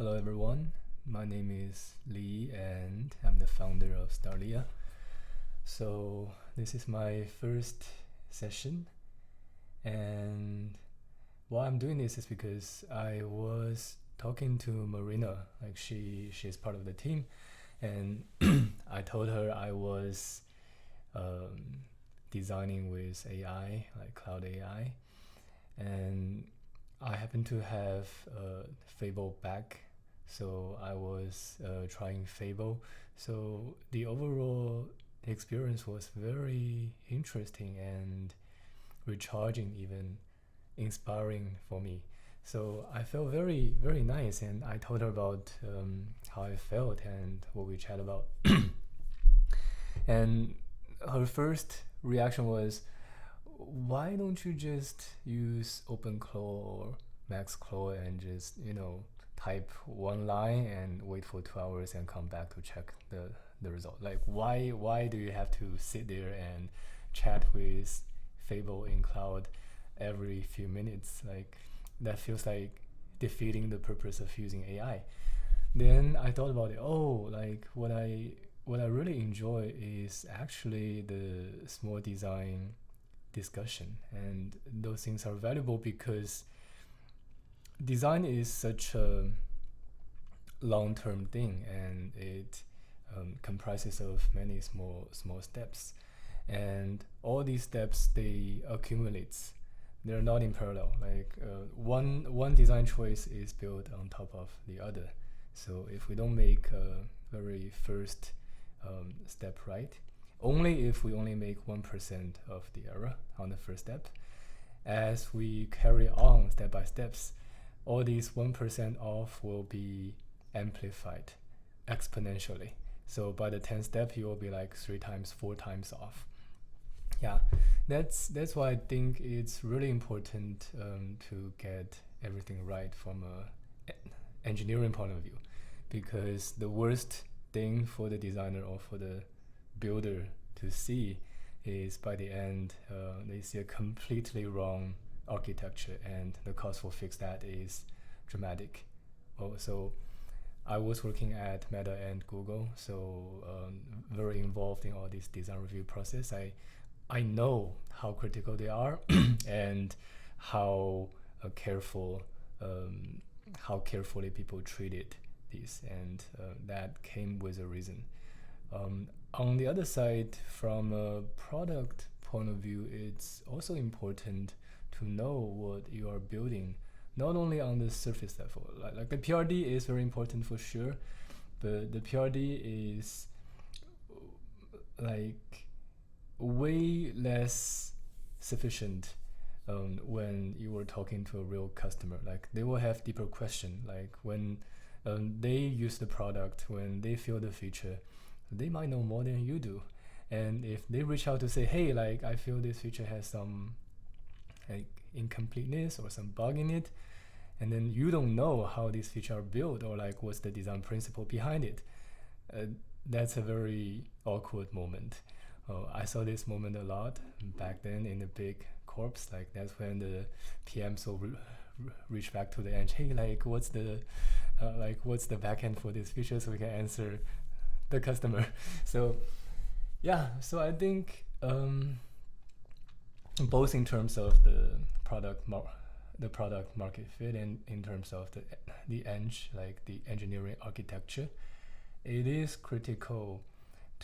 Hello everyone, my name is Lee and I'm the founder of Starlia. So this is my first session, and why I'm doing this is because I was talking to Marina, like she's part of the team, and I told her I was designing with AI, like cloud AI, and I happen to have Fable back, so I was trying Fable. So the overall experience was very interesting and recharging, even inspiring for me. So I felt very, very nice, and I told her about how I felt and what we chat about. And her first reaction was, why don't you just use OpenClaw or MaxClaw and just type one line and wait for 2 hours and come back to check the result? Like why do you have to sit there and chat with Fable in cloud every few minutes? Like that feels like defeating the purpose of using AI. Then I thought about it. Oh, like what I really enjoy is actually the small design discussion, and those things are valuable because design is such a long-term thing, and it comprises of many small steps, and all these steps they accumulate. They're not in parallel. Like one design choice is built on top of the other. So if we don't make a very first step right, only if we only make 1% of the error on the first step, as we carry on step by steps, all these 1% off will be amplified exponentially. So by the 10th step, you will be like 3 times, 4 times off. Yeah, that's why I think it's really important to get everything right from a engineering point of view, because the worst thing for the designer or for the builder to see is by the end they see a completely wrong architecture, and the cost for fix that is dramatic. So I was working at Meta and Google, so very involved in all this design review process. I know how critical they are and how careful how carefully people treated this, and that came with a reason. On the other side, from a product point of view, it's also important to know what you are building, not only on the surface level. Like the PRD is very important for sure, but the PRD is like way less sufficient when you are talking to a real customer. Like they will have deeper question, like when they use the product, when they feel the feature, they might know more than you do. And if they reach out to say, hey, like I feel this feature has some like incompleteness or some bug in it, and then you don't know how these features are built or like what's the design principle behind it, that's a very awkward moment. I saw this moment a lot back then in the big corps. Like that's when the PMs will reach back to the edge. Hey, like what's the backend for this feature so we can answer the customer. So yeah, so I think both in terms of the product market fit and in terms of the like the engineering architecture, it is critical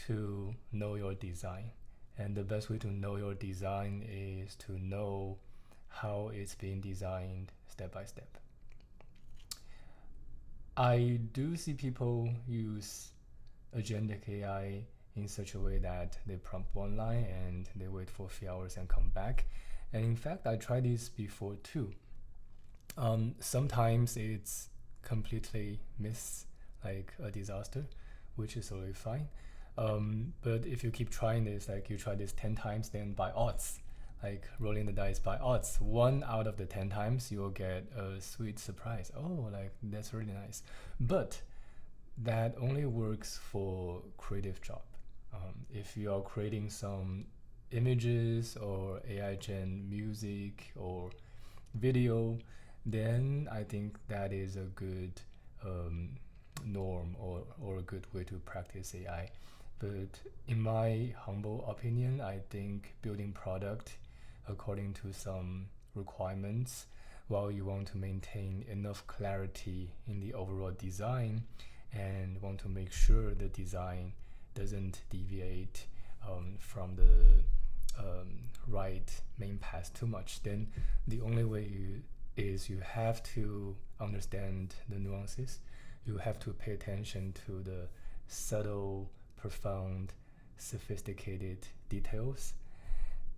to know your design. And the best way to know your design is to know how it's being designed step by step. I do see people use agentic AI in such a way that they prompt one line and they wait for a few hours and come back. And in fact, I tried this before too. Sometimes it's completely like a disaster, which is totally fine. But if you keep trying this, like you try this 10 times, then by odds, like rolling the dice by odds, 1 out of the 10 times you'll get a sweet surprise. Oh, like that's really nice. But that only works for creative job. If you are creating some images or AI gen music or video, then I think that is a good norm or a good way to practice AI. But in my humble opinion, I think building product according to some requirements, while you want to maintain enough clarity in the overall design and want to make sure the design doesn't deviate from the right main path too much, then the only way is you have to understand the nuances. You have to pay attention to the subtle, profound, sophisticated details.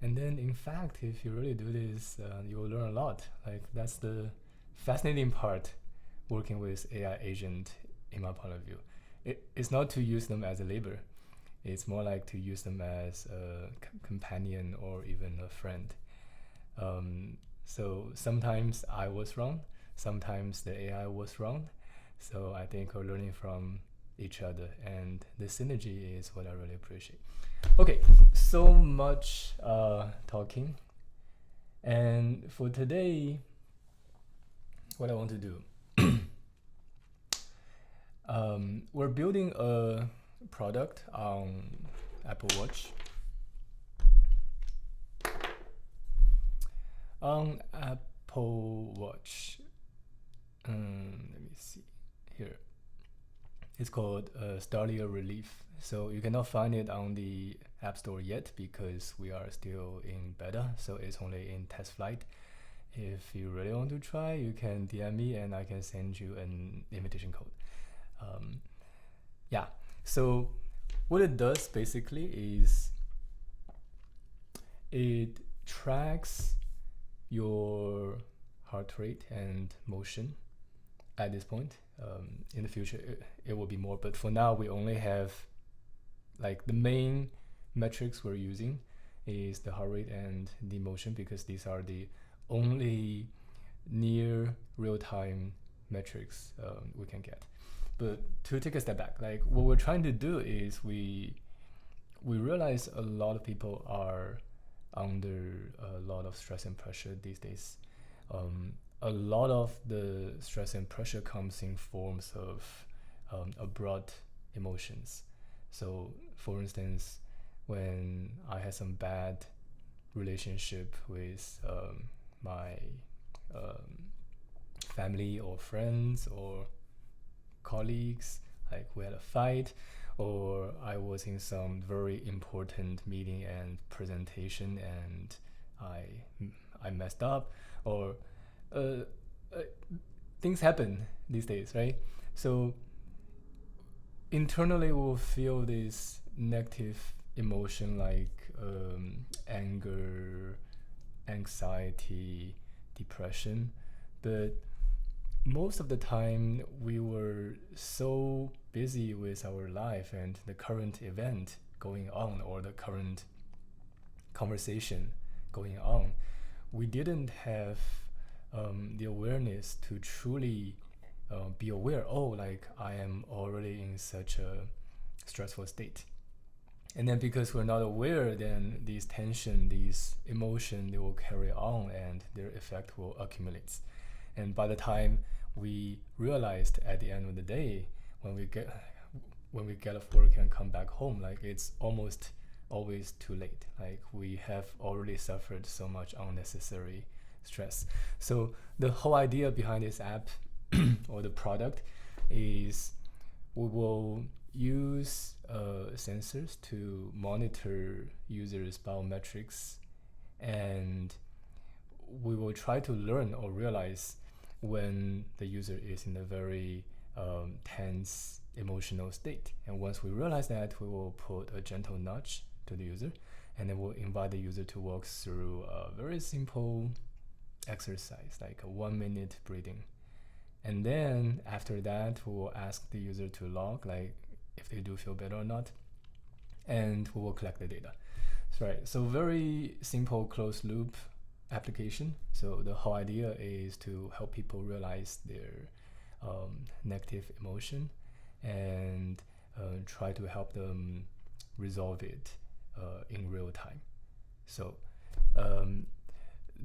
And then, in fact, if you really do this, you will learn a lot. Like, that's the fascinating part working with AI agent in my point of view. It's not to use them as a labor. It's more like to use them as a companion or even a friend. So sometimes I was wrong, sometimes the AI was wrong. So I think we're learning from each other, and the synergy is what I really appreciate. Okay, so much talking. And for today, what I want to do, we're building a product on Apple Watch. On Apple Watch, let me see here. It's called Starlia Relief. So you cannot find it on the App Store yet because we are still in beta. So it's only in test flight. If you really want to try, you can DM me and I can send you an invitation code. Yeah. So what it does basically is it tracks your heart rate and motion at this point. In the future, it will be more, but for now, we only have like the main metrics we're using is the heart rate and the motion because these are the only near real-time metrics we can get. But to take a step back, like what we're trying to do is we realize a lot of people are under a lot of stress and pressure these days. A lot of the stress and pressure comes in forms of abrupt emotions. So, for instance, when I had some bad relationship with my family or friends or colleagues, like we had a fight, or I was in some very important meeting and presentation and I messed up, or things happen these days, right? So internally we'll feel this negative emotion like anger, anxiety, depression, but most of the time we were so busy with our life and the current event going on or the current conversation going on, we didn't have the awareness to truly be aware, like I am already in such a stressful state. And then because we're not aware, then these tension, these emotion, they will carry on and their effect will accumulate. And by the time we realized at the end of the day, when we get off work and come back home, like it's almost always too late. Like we have already suffered so much unnecessary stress. So the whole idea behind this app or the product is we will use sensors to monitor users' biometrics, and we will try to learn or realize when the user is in a very tense emotional state. And once we realize that, we will put a gentle nudge to the user, and then we'll invite the user to walk through a very simple exercise, like a 1-minute breathing. And then after that, we will ask the user to log, like if they do feel better or not, and we will collect the data. So very simple closed loop application. So the whole idea is to help people realize their negative emotion and try to help them resolve it in real time. So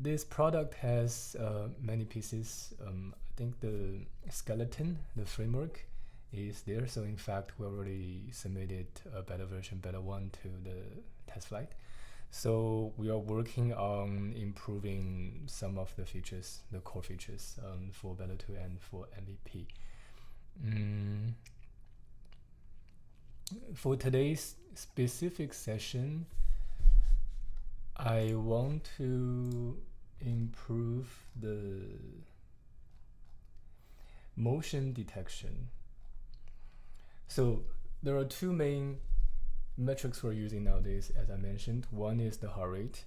this product has many pieces. I think the skeleton, the framework, is there. So in fact, we already submitted a beta version, Ep.1, to the test flight. So we are working on improving some of the features, the core features, for Beta 2 and for MVP. For today's specific session, I want to improve the motion detection. So there are two main metrics we're using nowadays, as I mentioned. One is the heart rate.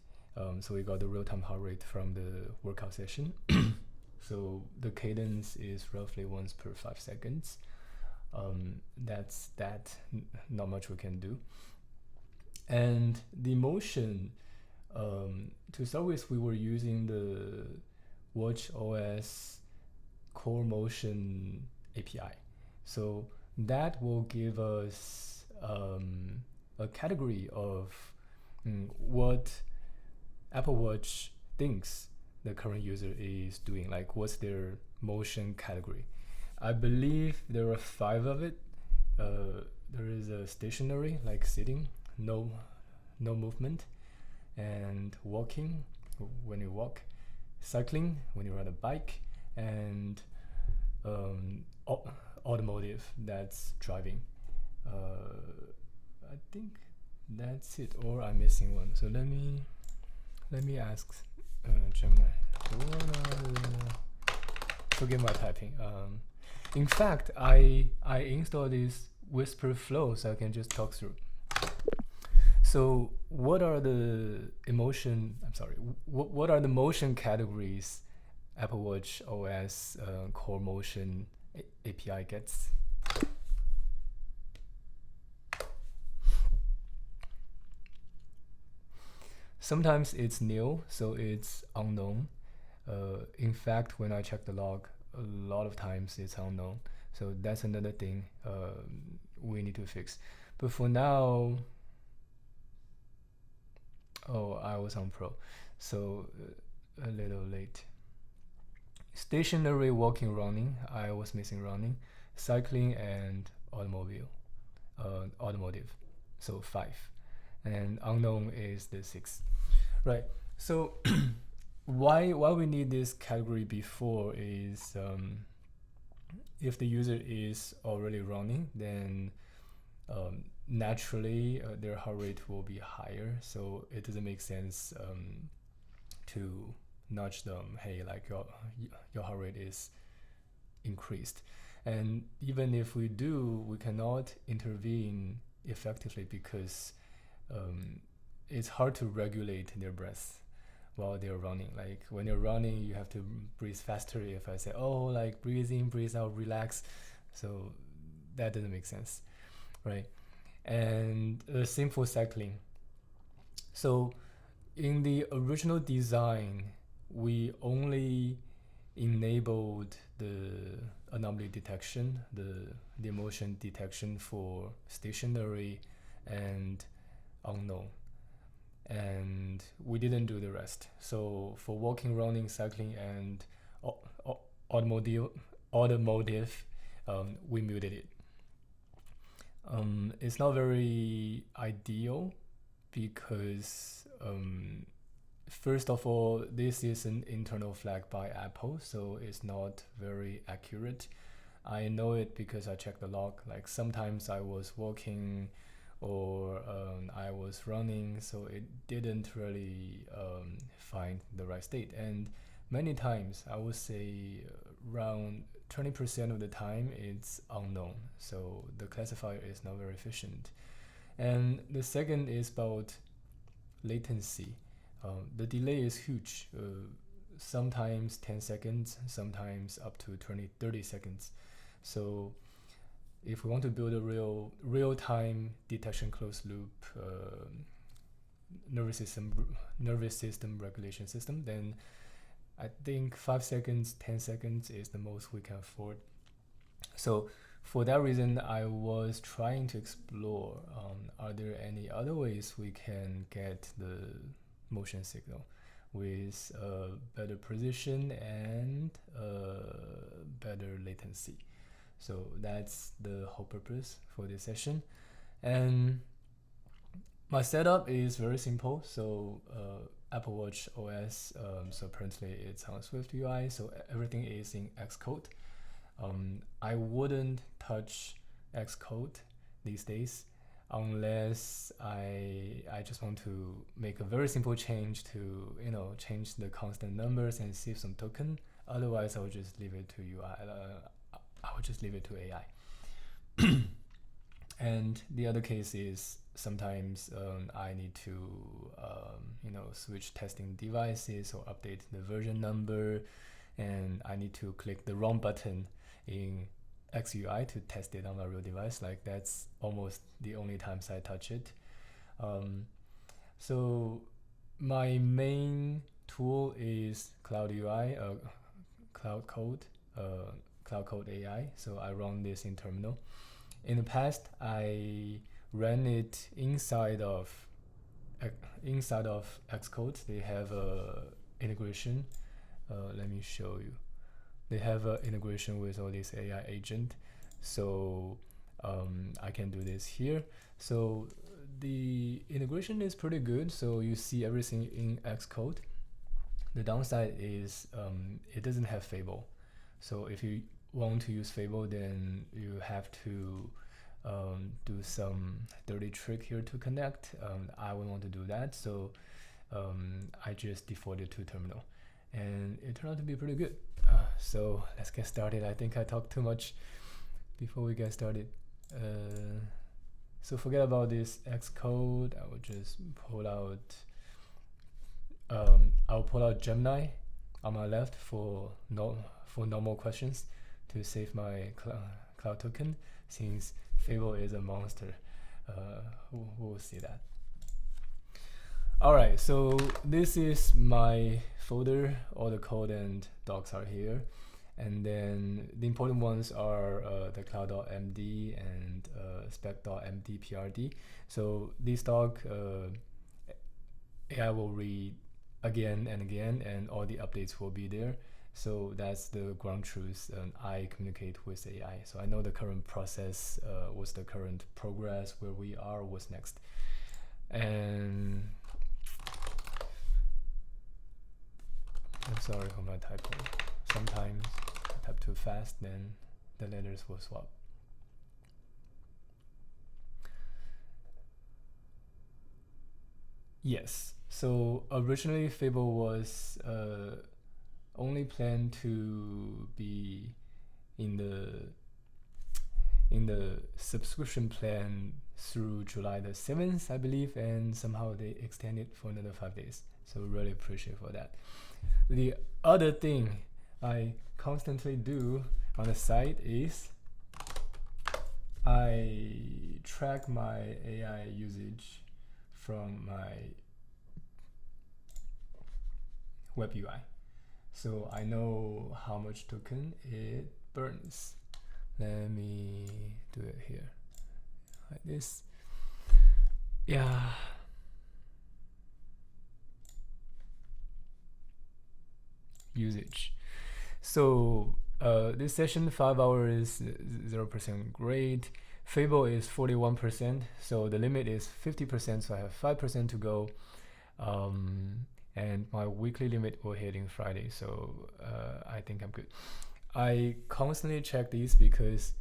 So we got the real-time heart rate from the workout session. So the cadence is roughly once per 5 seconds. That's that. Not much we can do. And the motion, to start with, we were using the Watch OS Core Motion API. So that will give us a category of what Apple Watch thinks the current user is doing, like what's their motion category. I believe there are 5 of it. There is a stationary, like sitting, no movement, and walking, when you walk, cycling, when you ride a bike, and automotive, that's driving. I think that's it, or I'm missing one. So let me ask Gemini. Forgive my typing. In fact, I installed this Whisper Flow so I can just talk through. So what are the what are the motion categories Apple Watch OS Core Motion API gets? Sometimes it's nil, so it's unknown. In fact, when I check the log, a lot of times it's unknown. So that's another thing we need to fix. But for now, I was on Pro, so a little late. Stationary, walking, running, I was missing running, cycling, and automotive, so 5. And unknown is the 6. Right, so why we need this category before is if the user is already running, then naturally their heart rate will be higher, so it doesn't make sense to nudge them, hey, like your heart rate is increased. And even if we do, we cannot intervene effectively because it's hard to regulate their breath while they're running. Like when you're running, you have to breathe faster. If I say, like breathe in, breathe out, relax, so that doesn't make sense, right? And same for cycling. So in the original design, we only enabled the anomaly detection, the motion detection for stationary and unknown, and we didn't do the rest. So for walking, running, cycling, and automotive, we muted it. It's not very ideal because first of all, this is an internal flag by Apple, so it's not very accurate. I know it because I checked the log. Like sometimes I was walking or I was running, so it didn't really find the right state. And many times, I would say around 20% of the time, it's unknown. So the classifier is not very efficient. And the second is about latency. The delay is huge. Sometimes 10 seconds, sometimes up to 20-30 seconds. So if we want to build a real-time detection closed loop nervous system regulation system, then I think 5 seconds, 10 seconds is the most we can afford. So for that reason, I was trying to explore, are there any other ways we can get the motion signal? with better precision and better latency. So that's the whole purpose for this session. And my setup is very simple. So Apple Watch OS, so apparently it's on Swift UI, so everything is in Xcode. I wouldn't touch Xcode these days unless I just want to make a very simple change to change the constant numbers and save some token. Otherwise, I would just leave it to UI. I would just leave it to AI. And the other case is sometimes I need to switch testing devices or update the version number, and I need to click the wrong button in XUI to test it on my real device. Like, that's almost the only times I touch it. So my main tool is Cloud UI, Cloud Code, Cloud Code AI. So I run this in terminal. In the past, I ran it inside of Xcode. They have a integration. Let me show you. They have an integration with all these AI agent, so I can do this here. So the integration is pretty good. So you see everything in Xcode. The downside is it doesn't have Fable. So if you want to use Fable, then you have to do some dirty trick here to connect. I wouldn't want to do that, so I just defaulted to terminal, and it turned out to be pretty good. So let's get started. I think I talked too much before we get started. So forget about this Xcode. I will just pull out I'll pull out Gemini on my left for normal questions to save my cloud token, since Fable is a monster. We'll see that. Alright, so this is my folder. All the code and docs are here. And then the important ones are the cloud.md and spec.md.prd. So this doc, AI will read again and again, and all the updates will be there. So that's the ground truth, and I communicate with AI. So I know the current process, what's the current progress, where we are, what's next. And I'm sorry for my typo. Sometimes I type too fast, then the letters will swap. Yes, so originally Fable was only planned to be in the subscription plan through July the 7th, I believe, and somehow they extended for another 5 days. So really appreciate for that. The other thing I constantly do on the site is I track my AI usage from my web UI. So I know how much token it burns. Let me do it here, like this. Yeah. Usage. So this session, 5 hours, 0% grade. Fable is 41%, so the limit is 50%, so I have 5% to go. And my weekly limit will hit in Friday, so I think I'm good. I constantly check these because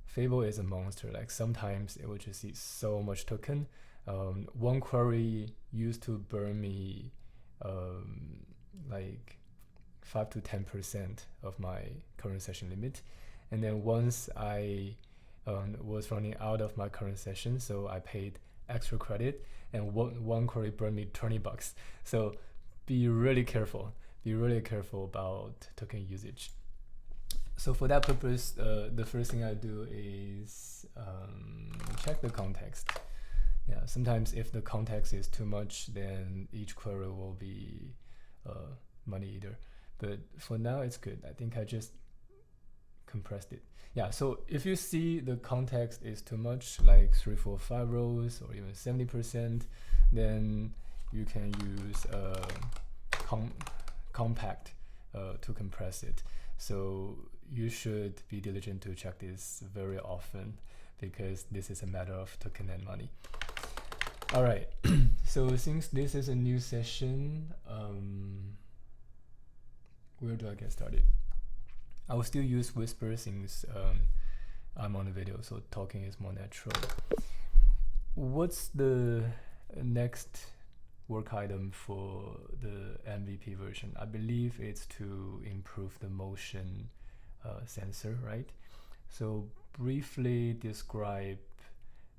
Fable is a monster. Like, sometimes it will just see so much token. One query used to burn me like 5 to 10% of my current session limit, and then once I was running out of my current session, so I paid extra credit, and one query burned me $20. So be really careful. Be really careful about token usage. So for that purpose, the first thing I do is check the context. Yeah, sometimes if the context is too much, then each query will be money eater. But for now, it's good. I think I just compressed it. Yeah, so if you see the context is too much, like 3, 4, 5 rows, or even 70%, then you can use compact to compress it. So you should be diligent to check this very often, because this is a matter of token and money. All right. So since this is a new session, where do I get started? I will still use Whisper since I'm on the video, so talking is more natural. What's the next work item for the MVP version? I believe it's to improve the motion sensor, right? So briefly describe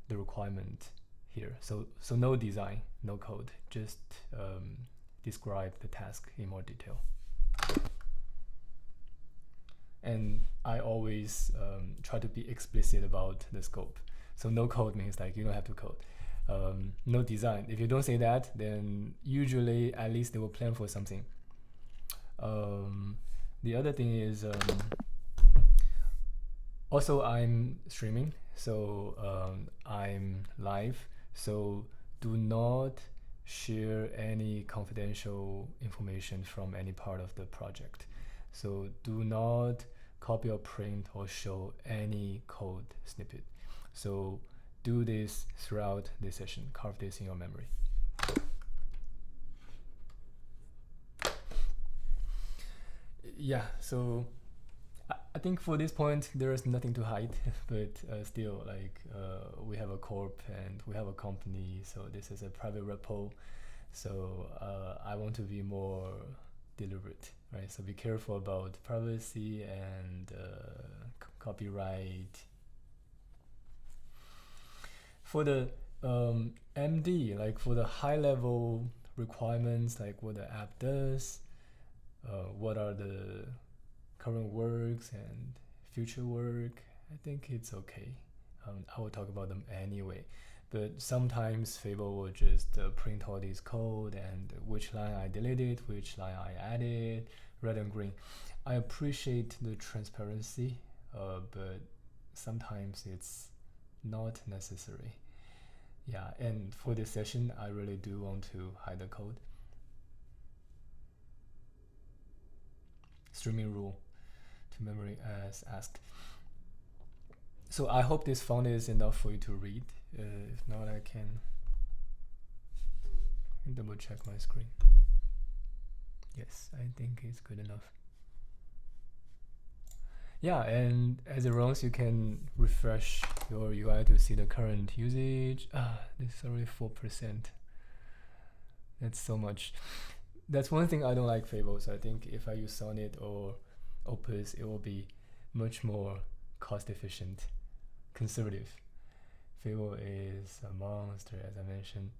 the requirement here. So no design, no code, just describe the task in more detail. And I always try to be explicit about the scope. So no code means like you don't have to code. No design. If you don't say that, then usually at least they will plan for something. The other thing is also I'm streaming, so I'm live. So do not share any confidential information from any part of the project. So do not copy or print or show any code snippet. So do this throughout this session. Carve this in your memory. Yeah, so I think for this point there is nothing to hide, but still, like we have a corp and we have a company, so this is a private repo. So I want to be more deliberate, right? So be careful about privacy and copyright. For the MD, like for the high level requirements, like what the app does, what are the current works and future work, I think it's okay. I will talk about them anyway. But sometimes Fable will just print all this code and which line I deleted, which line I added, red and green. I appreciate the transparency, but sometimes it's not necessary. Yeah, and for this session, I really do want to hide the code. Streaming rule to memory as asked. So I hope this font is enough for you to read. If not, I can double check my screen. Yes, I think it's good enough. Yeah, and as it runs, you can refresh your UI to see the current usage. This is already 4%. That's so much. That's one thing I don't like Fable. So I think if I use Sonnet or Opus, it will be much more cost efficient, conservative. Fable is a monster, as I mentioned.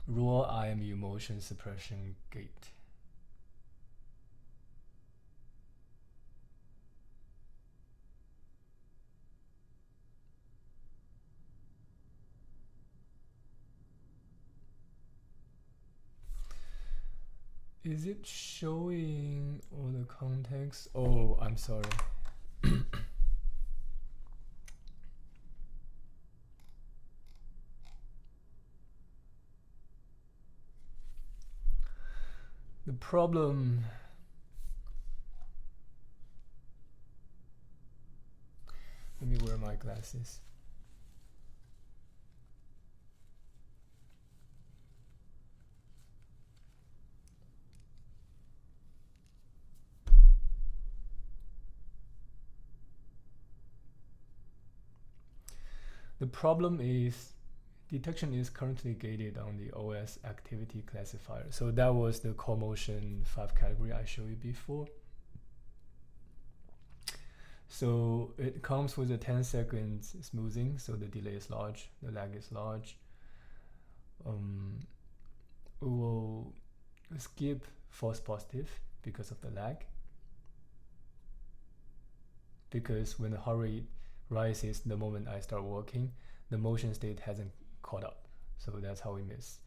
Raw IMU motion suppression gate. Is it showing all the context? Oh, I'm sorry. The problem, let me wear my glasses. The problem is detection is currently gated on the OS activity classifier. So that was the core motion 5 category I showed you before. So it comes with a 10 seconds smoothing, so the delay is large, the lag is large. We will skip false positive because of the lag. Because when the heart rate rises the moment I start walking, the motion state hasn't caught up. So that's how we miss.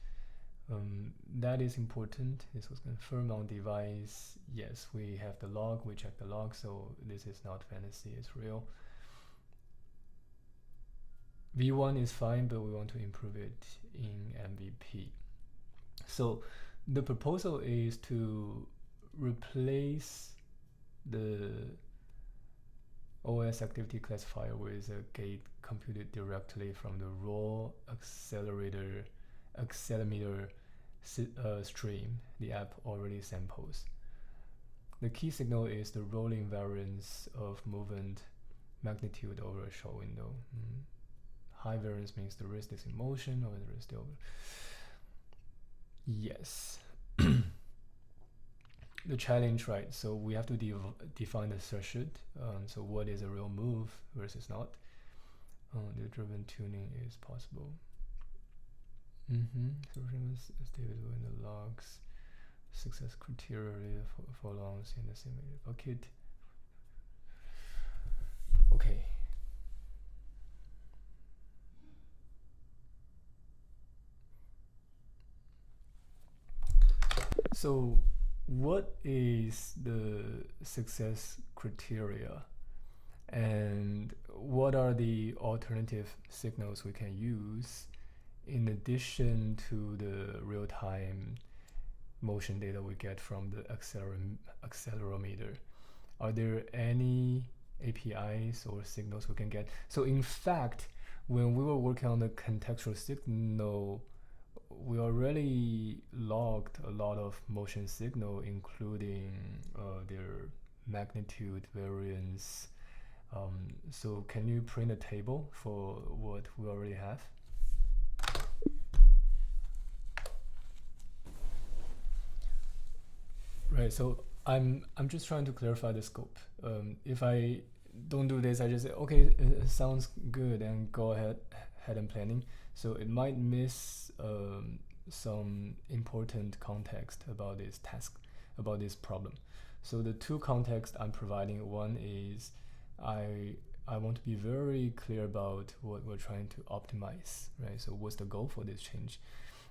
That is important. This was confirmed on device. Yes, we have the log, we check the log, so this is not fantasy, it's real. V1 is fine, but we want to improve it in MVP. So the proposal is to replace the OS activity classifier with a gate computed directly from the raw accelerometer stream the app already samples. The key signal is the rolling variance of movement magnitude over a short window. High variance means the wrist is in motion or the wrist still. Yes. The challenge, right? So we have to define the threshold. So what is a real move versus not? The driven tuning is possible. So is stated in the logs. Success criteria for longs in the simulated bucket. Okay. So what is the success criteria, and what are the alternative signals we can use in addition to the real-time motion data we get from the accelerometer? Are there any APIs or signals we can get? So in fact, when we were working on the contextual signal, we already logged a lot of motion signal, including their magnitude variance. So can you print a table for what we already have? Right, so I'm just trying to clarify the scope. If I don't do this, I just say, okay, it sounds good, and go ahead and planning. So it might miss some important context about this task, about this problem. So the two contexts I'm providing, one is I want to be very clear about what we're trying to optimize, right? So what's the goal for this change?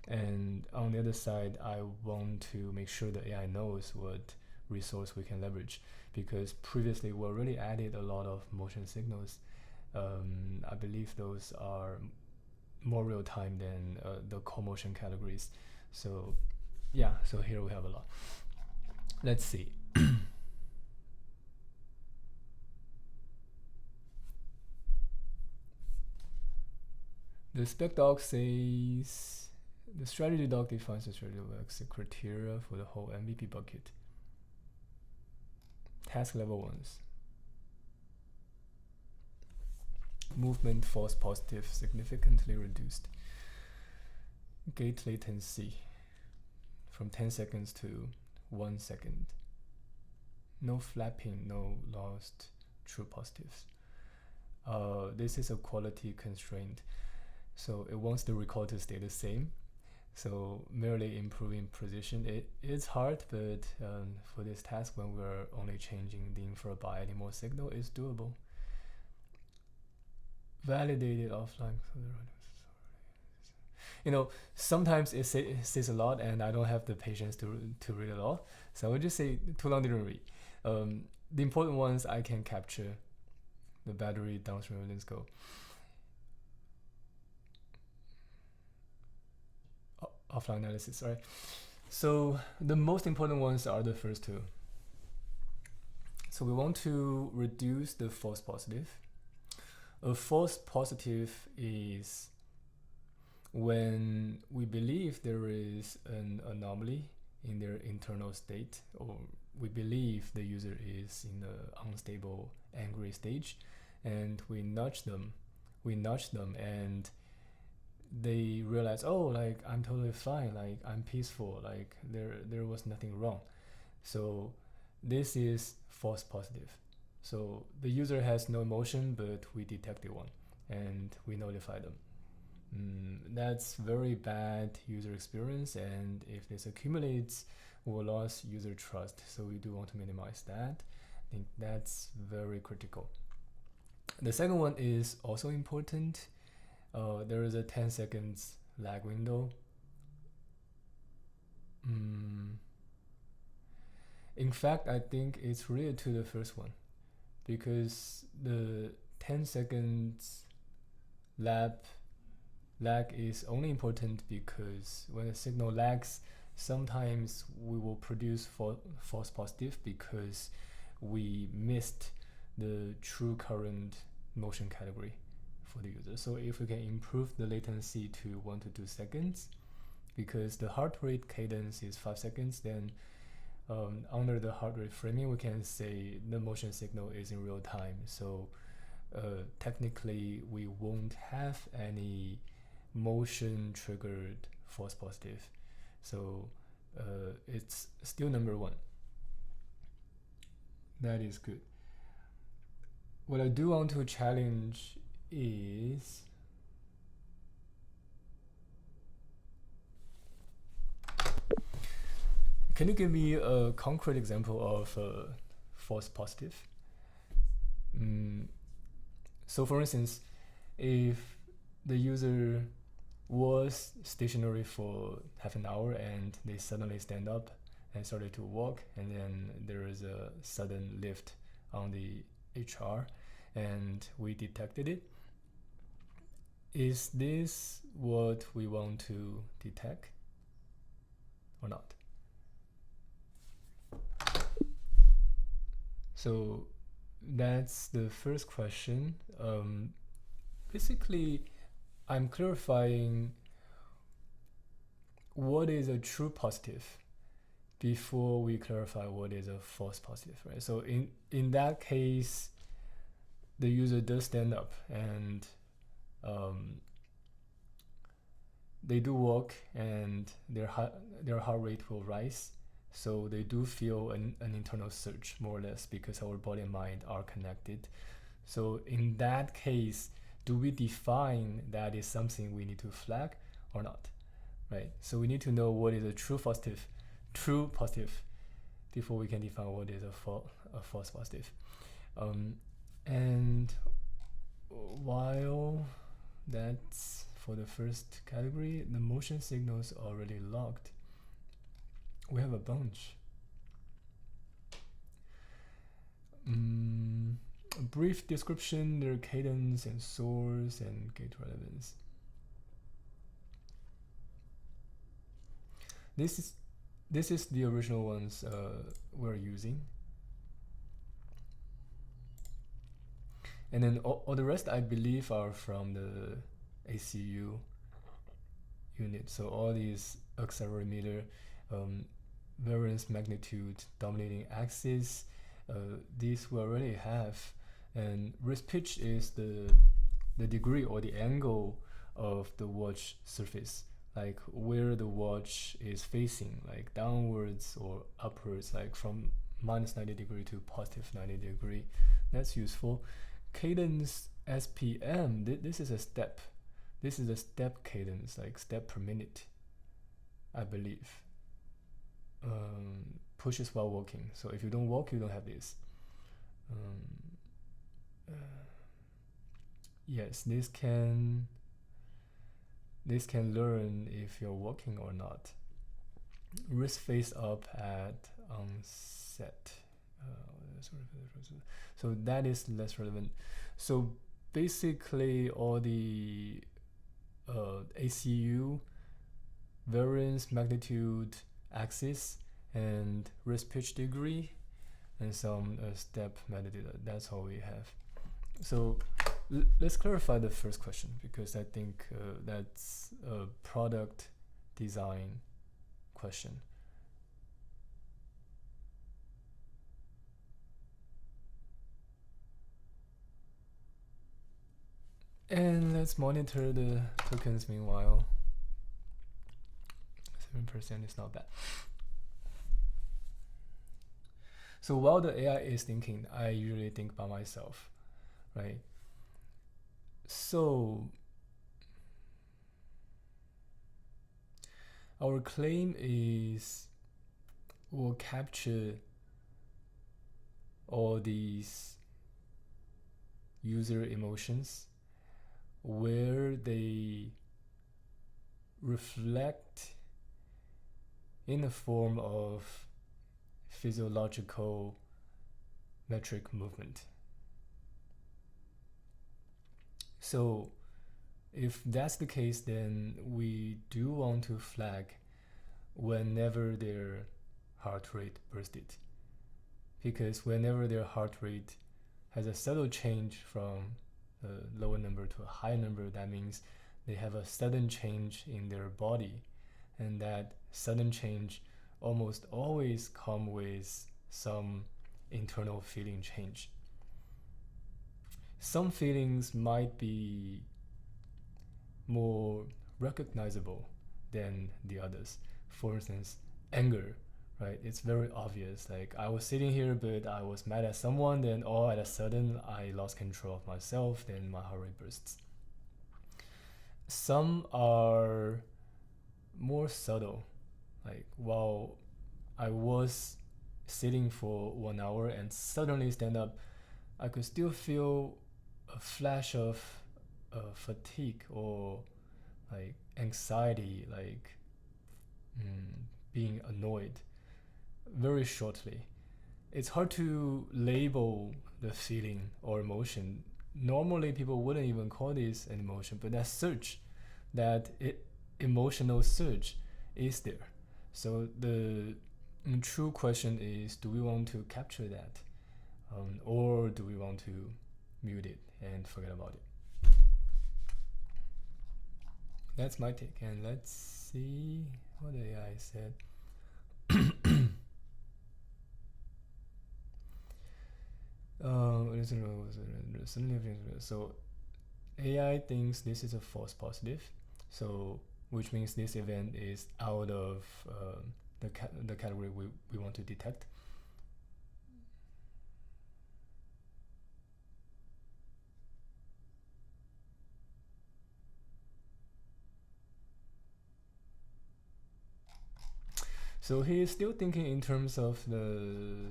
And on the other side, I want to make sure the AI knows what resource we can leverage, because previously we already added a lot of motion signals. I believe those are more real time than the core motion categories. So yeah, so here we have a lot. Let's see. The spec doc says the strategy doc defines the strategy of exit criteria for the whole MVP bucket. Task level ones. Movement false positive significantly reduced. Gate latency from 10 seconds to 1 second. No flapping, no lost true positives. This is a quality constraint, so it wants the record to stay the same. So merely improving precision, it's hard, but for this task, when we're only changing the infer by adding more signal, it's doable. Validated offline. You know, sometimes it says a lot, and I don't have the patience to read it all. So I would just say too long didn't read. The important ones I can capture. The battery downstream evidence go. Offline analysis, right? So the most important ones are the first two. So we want to reduce the false positive. A false positive is when we believe there is an anomaly in their internal state, or we believe the user is in an unstable, angry stage, and we nudge them, and they realize, oh, like I'm totally fine, like I'm peaceful, like there was nothing wrong. So this is false positive. So the user has no emotion, but we detected one, and we notify them. That's very bad user experience, and if this accumulates, we'll lose user trust. So we do want to minimize that. I think that's very critical. The second one is also important. There is a 10 seconds lag window. In fact, I think it's related to the first one, because the 10 seconds lag lag is only important because when a signal lags, sometimes we will produce false positive because we missed the true current motion category for the user. So if we can improve the latency to 1 to 2 seconds, because the heart rate cadence is 5 seconds, then under the heart rate framing, we can say the motion signal is in real time. So technically, we won't have any motion triggered false positive. So it's still number 1. That is good. What I do want to challenge is can you give me a concrete example of false positive? So for instance, if the user was stationary for half an hour and they suddenly stand up and started to walk, and then there is a sudden lift on the HR and we detected it, is this what we want to detect or not? So that's the first question. Basically, I'm clarifying what is a true positive before we clarify what is a false positive, right? So in that case, the user does stand up and they do walk and their heart rate will rise. So they do feel an internal surge, more or less, because our body and mind are connected. So in that case, do we define that is something we need to flag or not, right? So we need to know what is a true positive before we can define what is a false positive. And while that's for the first category, the motion signals are already logged. We have a bunch. A brief description, their cadence and source and gate relevance. This is the original ones we're using. And then all the rest I believe are from the ACU unit. So all these accelerometer, variance magnitude, dominating axis, these we already have. And wrist pitch is the degree or the angle of the watch surface, like where the watch is facing, like downwards or upwards, like from minus 90 degree to positive 90 degree. That's useful. Cadence SPM, this is a step. This is a step cadence, like step per minute, I believe. Pushes while walking. So if you don't walk, you don't have this. Yes, this can learn if you're walking or not. Wrist face up at onset. So that is less relevant. So basically all the ACU, variance magnitude axis, and wrist pitch degree, and some step metadata. That's all we have. So let's clarify the first question, because I think that's a product design question. And let's monitor the tokens meanwhile. 7% is not bad. So while the AI is thinking, I usually think by myself, right? So our claim is we'll capture all these user emotions where they reflect in the form of physiological metric movement. So If that's the case, then we do want to flag whenever their heart rate bursted. Because whenever their heart rate has a subtle change from a lower number to a higher number, that means they have a sudden change in their body. And that sudden change almost always come with some internal feeling change. Some feelings might be more recognizable than the others. For instance, anger, right? It's very obvious. Like I was sitting here, but I was mad at someone, then all at a sudden I lost control of myself, then my heart rate bursts. Some are more subtle. Like while I was sitting for 1 hour and suddenly stand up, I could still feel a flash of fatigue or like anxiety, like being annoyed very shortly. It's hard to label the feeling or emotion. Normally, people wouldn't even call this an emotion, but that surge, that emotional surge, is there. So the true question is: do we want to capture that, or do we want to mute it and forget about it? That's my take, and let's see what AI said. So AI thinks this is a false positive, so which means this event is out of the category we want to detect. So he is still thinking in terms of the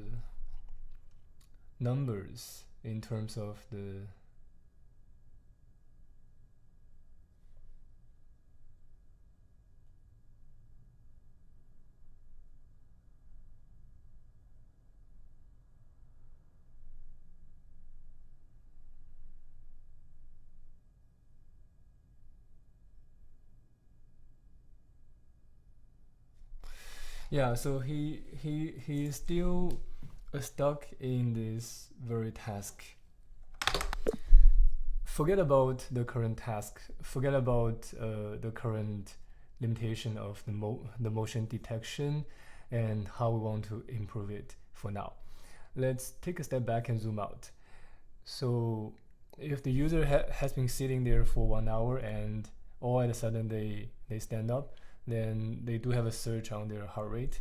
numbers, in terms of the yeah. So he is still stuck in this very task. Forget about the current task. Forget about the current limitation of the motion detection and how we want to improve it for now. Let's take a step back and zoom out. So if the user has been sitting there for 1 hour and all of a sudden they stand up, then they do have a surge on their heart rate.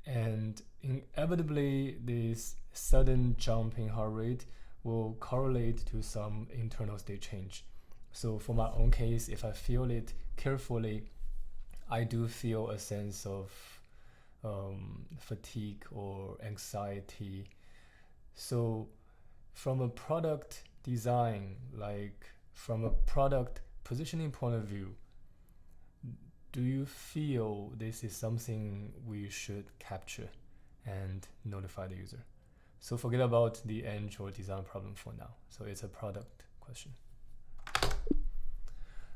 And inevitably, this sudden jump in heart rate will correlate to some internal state change. So for my own case, if I feel it carefully, I do feel a sense of fatigue or anxiety. So from a product design, like from a product positioning point of view, do you feel this is something we should capture and notify the user? So forget about the eng or design problem for now. So it's a product question.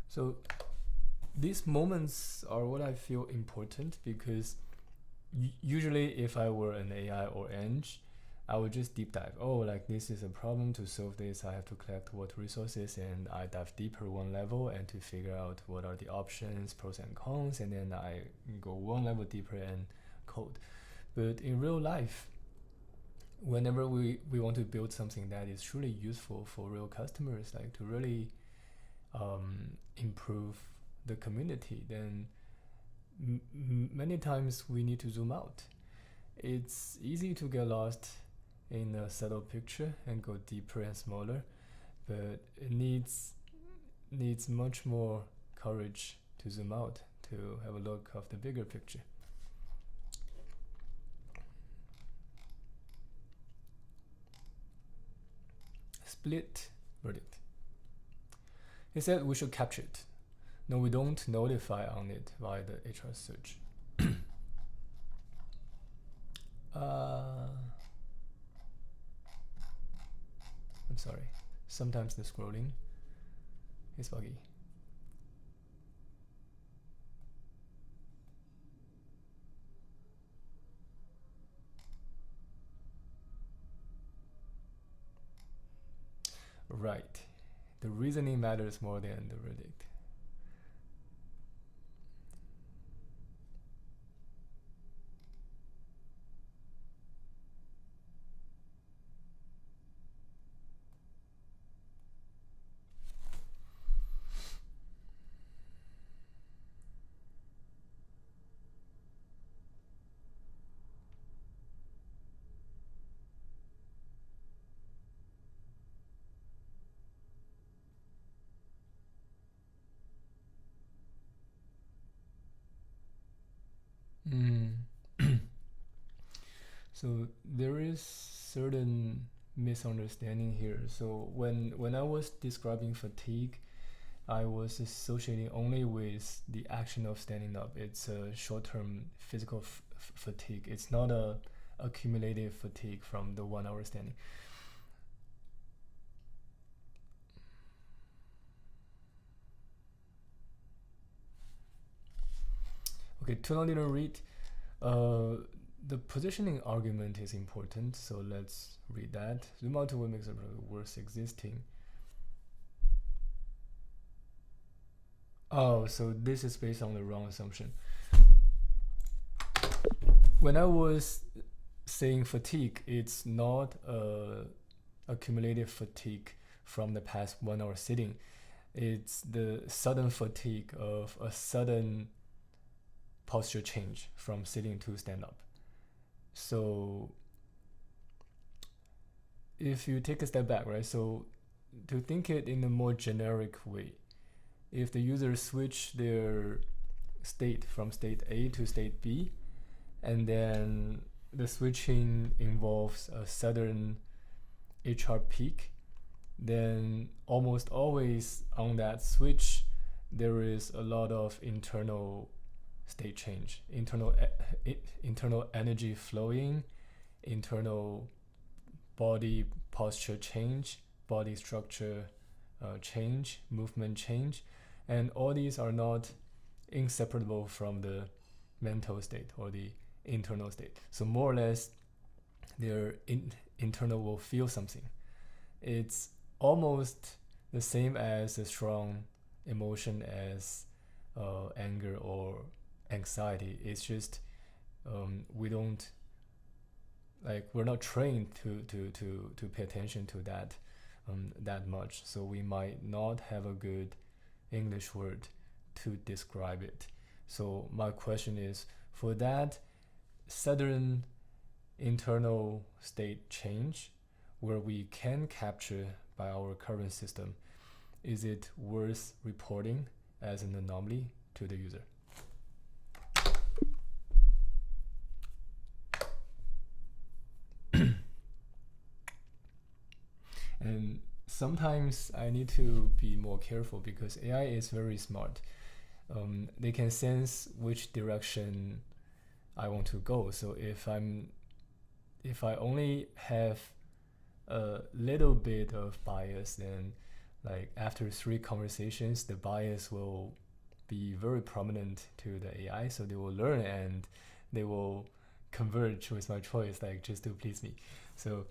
So these moments are what I feel important, because usually if I were an AI or eng, I would just deep dive. Oh, like this is a problem. To solve this, I have to collect what resources, and I dive deeper one level and to figure out what are the options, pros and cons, and then I go one level deeper and code. But in real life, whenever we want to build something that is truly useful for real customers, like to really improve the community, then many times we need to zoom out. It's easy to get lost in a subtle picture and go deeper and smaller, but it needs much more courage to zoom out, to have a look of the bigger picture. Split verdict. He said we should capture it. No, we don't notify on it via the HR search. I'm sorry. Sometimes the scrolling It's buggy. Right. The reasoning matters more than the verdict. Mm. So there is certain misunderstanding here. So when I was describing fatigue, I was associating only with the action of standing up. It's a short-term physical fatigue. It's not a accumulative fatigue from the 1 hour standing. Okay, too long didn't read. The positioning argument is important, so let's read that. Zoom out to what makes a worse existing. Oh, so this is based on the wrong assumption. When I was saying fatigue, it's not accumulative fatigue from the past 1 hour sitting. It's the sudden fatigue of a sudden posture change from sitting to stand up. So if you take a step back, right? So to think it in a more generic way, if the user switch their state from state A to state B, and then the switching involves a sudden HR peak, then almost always on that switch, there is a lot of internal state change, internal energy flowing, internal body posture change, body structure change, movement change, and all these are not inseparable from the mental state or the internal state. So more or less, their internal will feel something. It's almost the same as a strong emotion as anger or anxiety. It's just we don't we're not trained to pay attention to that much. So we might not have a good English word to describe it. So my question is, for that sudden internal state change where we can capture by our current system, is it worth reporting as an anomaly to the user? And sometimes I need to be more careful because AI is very smart. They can sense which direction I want to go. So if I only have a little bit of bias, then like after 3 conversations, the bias will be very prominent to the AI. So they will learn and they will converge with my choice, like just to please me. So,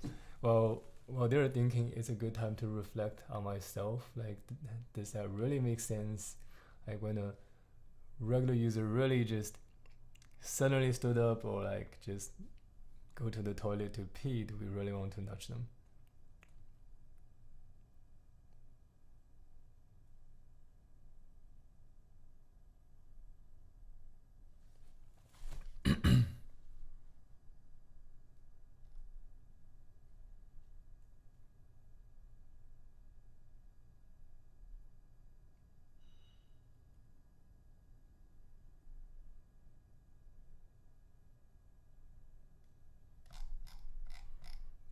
while they're thinking, it's a good time to reflect on myself. Like, does that really make sense? Like when a regular user really just suddenly stood up or like just go to the toilet to pee, do we really want to nudge them?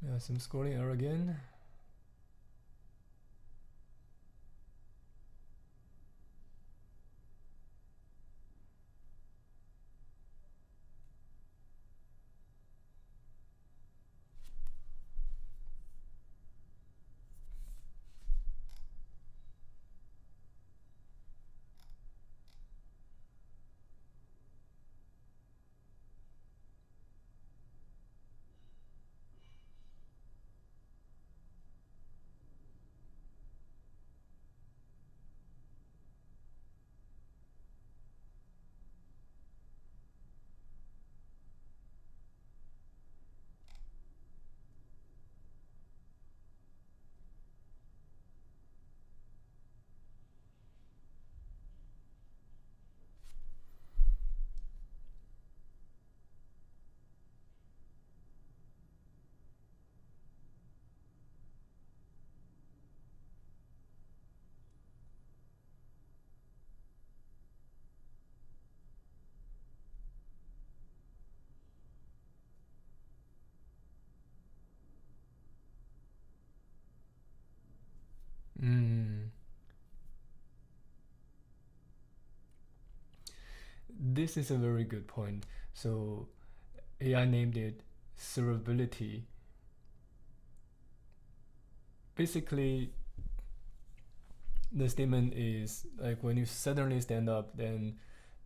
Yeah, some scrolling error again. this is a very good point. So AI named it servability. Basically, the statement is like when you suddenly stand up, then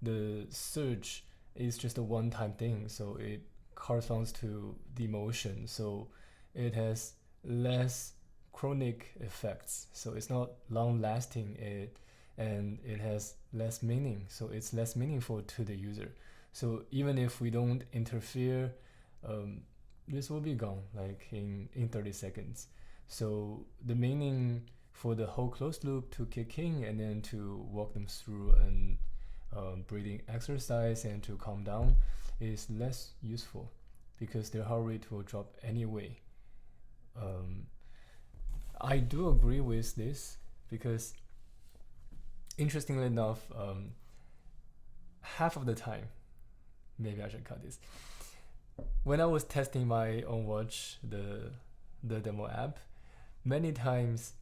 the surge is just a one-time thing, so it corresponds to the motion, so it has less chronic effects, so it's not long-lasting, and it has less meaning, so it's less meaningful to the user. So even if we don't interfere, this will be gone like in 30 seconds. So the meaning for the whole closed loop to kick in and then to walk them through an breathing exercise and to calm down is less useful because their heart rate will drop anyway. I do agree with this because, interestingly enough, half of the time, maybe I should cut this. When I was testing my own watch, the demo app, many times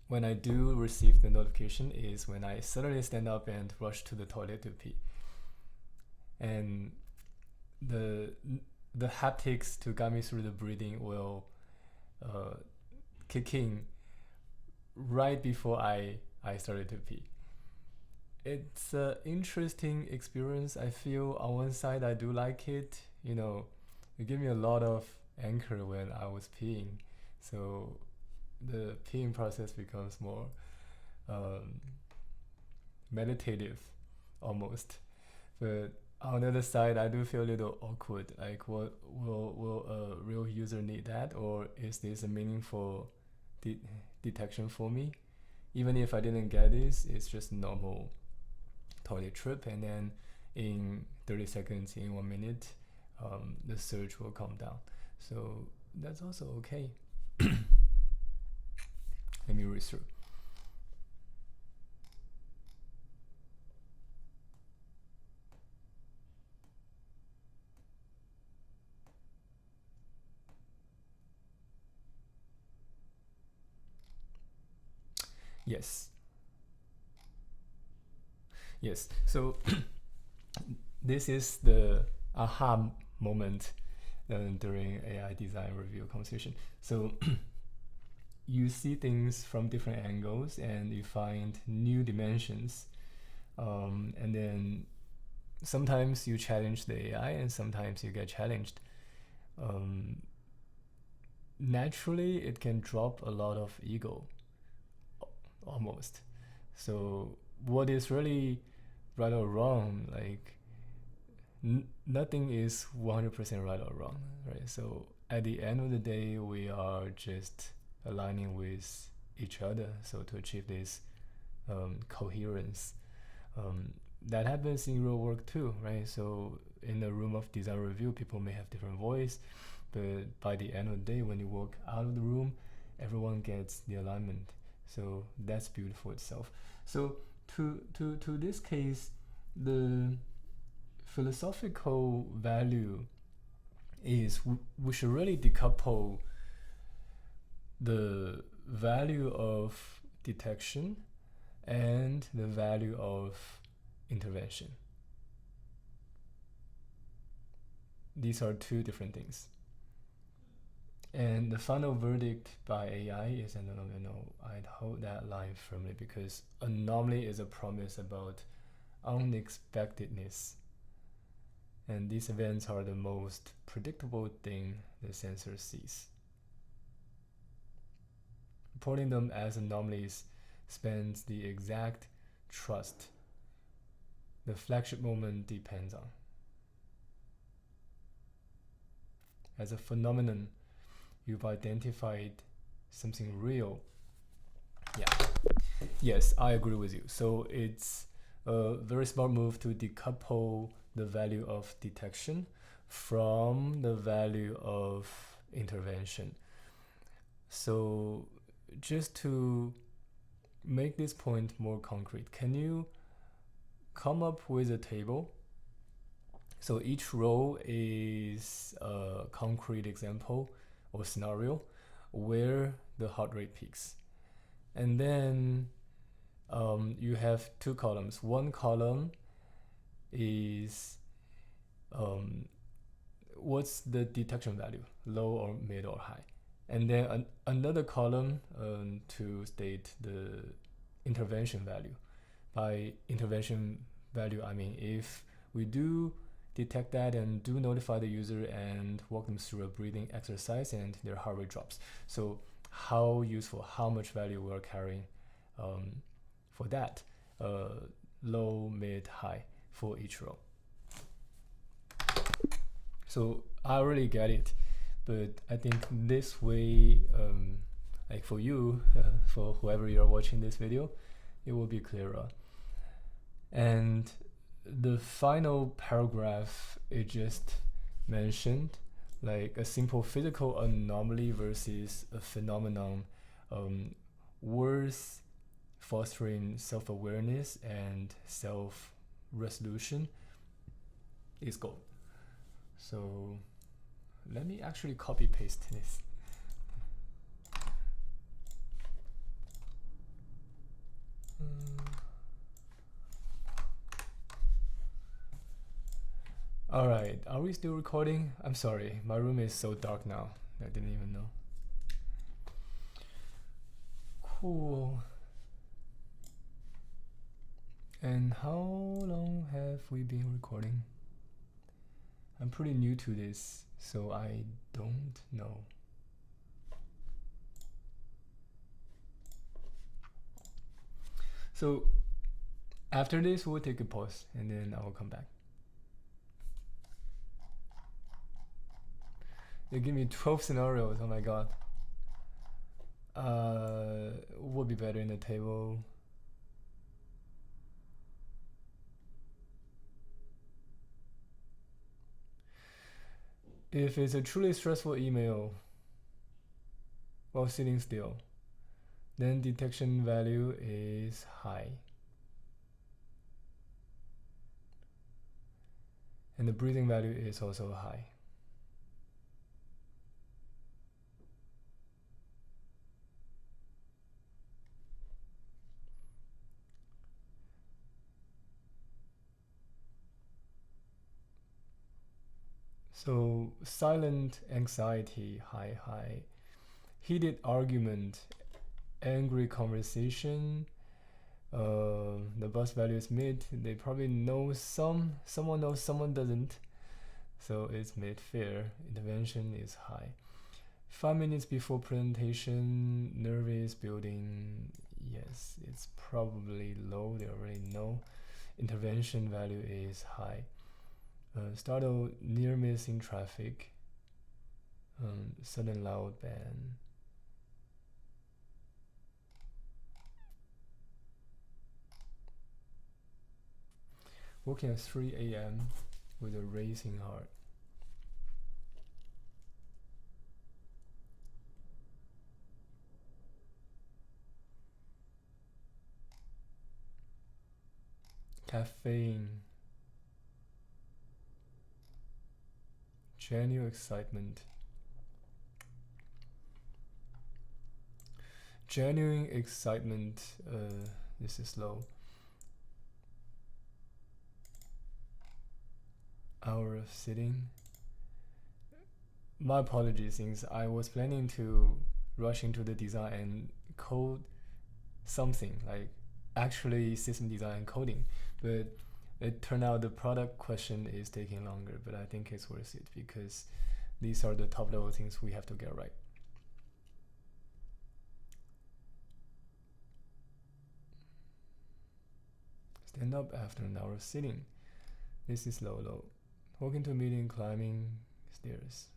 when I do receive the notification is when I suddenly stand up and rush to the toilet to pee. And the haptics to guide me through the breathing will kick in right before I started to pee. It's an interesting experience. I feel on one side I do like it. It gave me a lot of anchor when I was peeing. So the peeing process becomes more meditative almost. But on the other side, I do feel a little awkward. Like, what will a real user need that, or is this a meaningful detection for me? Even if I didn't get this, it's just a normal toilet trip, and then in 30 seconds, in 1 minute, the surge will calm down. So that's also okay. Let me read through. Yes. So this is the aha moment during AI design review conversation. So you see things from different angles and you find new dimensions, and then sometimes you challenge the AI and sometimes you get challenged. Naturally it can drop a lot of ego almost. So what is really right or wrong, like nothing is 100% right or wrong, right? So at the end of the day, we are just aligning with each other, so to achieve this coherence. That happens in real work too, right? So in a room of design review, people may have different voice, but by the end of the day, when you walk out of the room, everyone gets the alignment. So that's beautiful itself. So to this case, the philosophical value is we should really decouple the value of detection and the value of intervention. These are two different things. And the final verdict by AI is an anomaly. I'd hold that line firmly because anomaly is a promise about unexpectedness. And these events are the most predictable thing the sensor sees. Reporting them as anomalies spends the exact trust the flagship moment depends on. As a phenomenon, you've identified something real. Yeah. Yes, I agree with you. So it's a very smart move to decouple the value of detection from the value of intervention. So just to make this point more concrete, can you come up with a table? So each row is a concrete example or scenario where the heart rate peaks. And then you have two columns. One column is what's the detection value, low or mid or high. And then another column to state the intervention value. By intervention value, I mean if we do detect that and do notify the user and walk them through a breathing exercise and their heart rate drops. So how useful, how much value we are carrying for that, low, mid, high for each row. So I really get it, but I think this way, like for you, for whoever you're watching this video, it will be clearer. And the final paragraph, it just mentioned like a simple physical anomaly versus a phenomenon worth fostering self-awareness and self-resolution is gold. So let me actually copy paste this. All right, are we still recording? I'm sorry, my room is so dark now. I didn't even know. Cool. And how long have we been recording? I'm pretty new to this, so I don't know. So after this, we'll take a pause and then I will come back. They give me 12 scenarios, oh my god. Would be better in the table. If it's a truly stressful email while sitting still, then detection value is high. And the breathing value is also high. So silent anxiety, high, high. Heated argument, angry conversation, the bus value is mid. They probably know someone knows, someone doesn't. So it's mid, fair. Intervention is high. 5 minutes before presentation, nervous, building, yes, it's probably low, they already know. Intervention value is high. Startle, near missing traffic, sudden loud bang. Woken at 3 a.m. with a racing heart. Caffeine. Genuine excitement. Genuine excitement, this is low. Hour of sitting. My apologies, since I was planning to rush into the design and code something, like actually system design and coding, but it turned out the product question is taking longer, but I think it's worth it because these are the top level things we have to get right. Stand up after an hour of sitting. This is low, low. Walking to a meeting, climbing stairs.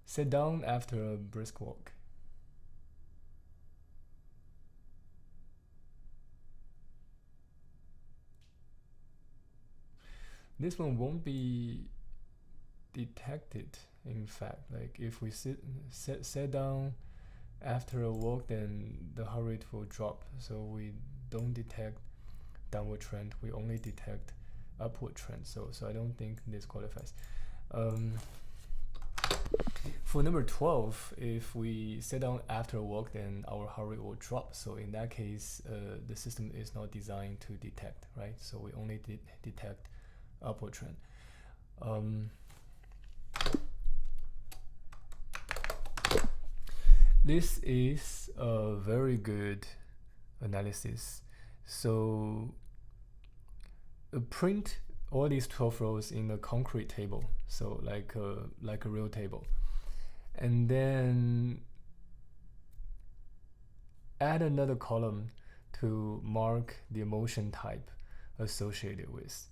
Sit down after a brisk walk. This one won't be detected, in fact. Like if we sit down after a walk, then the heart rate will drop. So we don't detect downward trend, we only detect upward trend. So I don't think this qualifies. For number 12, if we sit down after work, then our heart rate will drop. So in that case, the system is not designed to detect, right? So we only detect upward trend. This is a very good analysis. So print all these 12 rows in a concrete table, so like a real table, and then add another column to mark the emotion type associated with.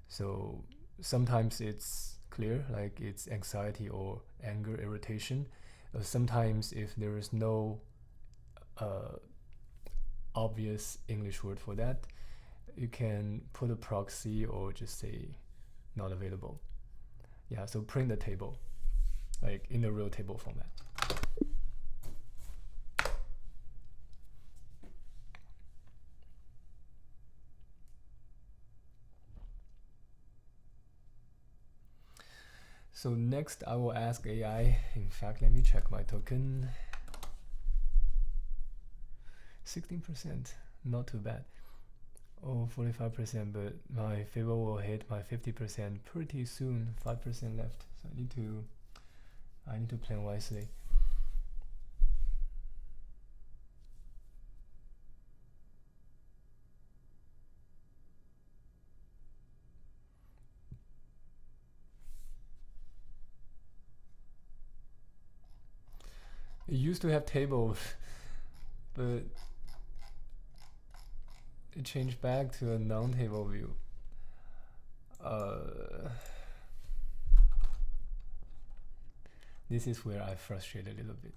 So sometimes it's clear, like it's anxiety or anger, irritation. Sometimes if there is no obvious English word for that, you can put a proxy or just say not available. Yeah, so print the table, like in the real table format. So next I will ask AI. In fact, let me check my token. 16%, not too bad. Oh, 45%, but my favor will hit my 50% pretty soon. 5% left, so I need to plan wisely. It used to have tables, but it changed back to a non-table view. This is where I frustrate a little bit.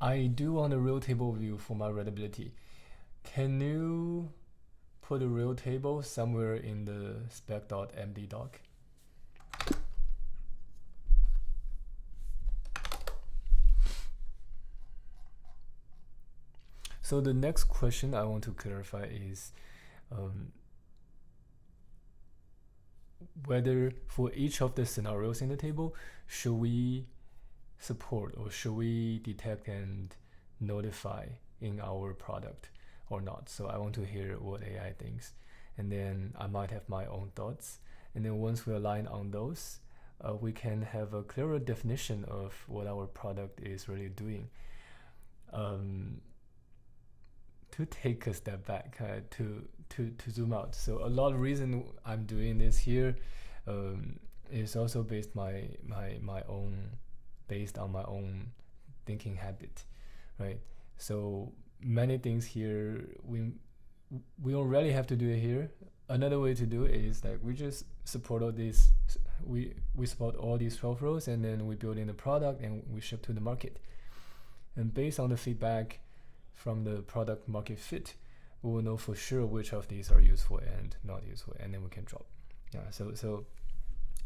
I do want a real table view for my readability. Can you put a real table somewhere in the spec.md doc? So the next question I want to clarify is whether for each of the scenarios in the table, should we support or should we detect and notify in our product or not? So I want to hear what AI thinks, and then I might have my own thoughts, and then once we align on those, we can have a clearer definition of what our product is really doing. To take a step back, to zoom out. So a lot of reason I'm doing this here is also based on my own thinking habit, right? So many things here we don't really have to do it here. Another way to do it is like we just support all these, we support all these 12 rows, and then we build in the product and we ship to the market. And based on the feedback from the product market fit, we will know for sure which of these are useful and not useful, and then we can drop. Yeah, so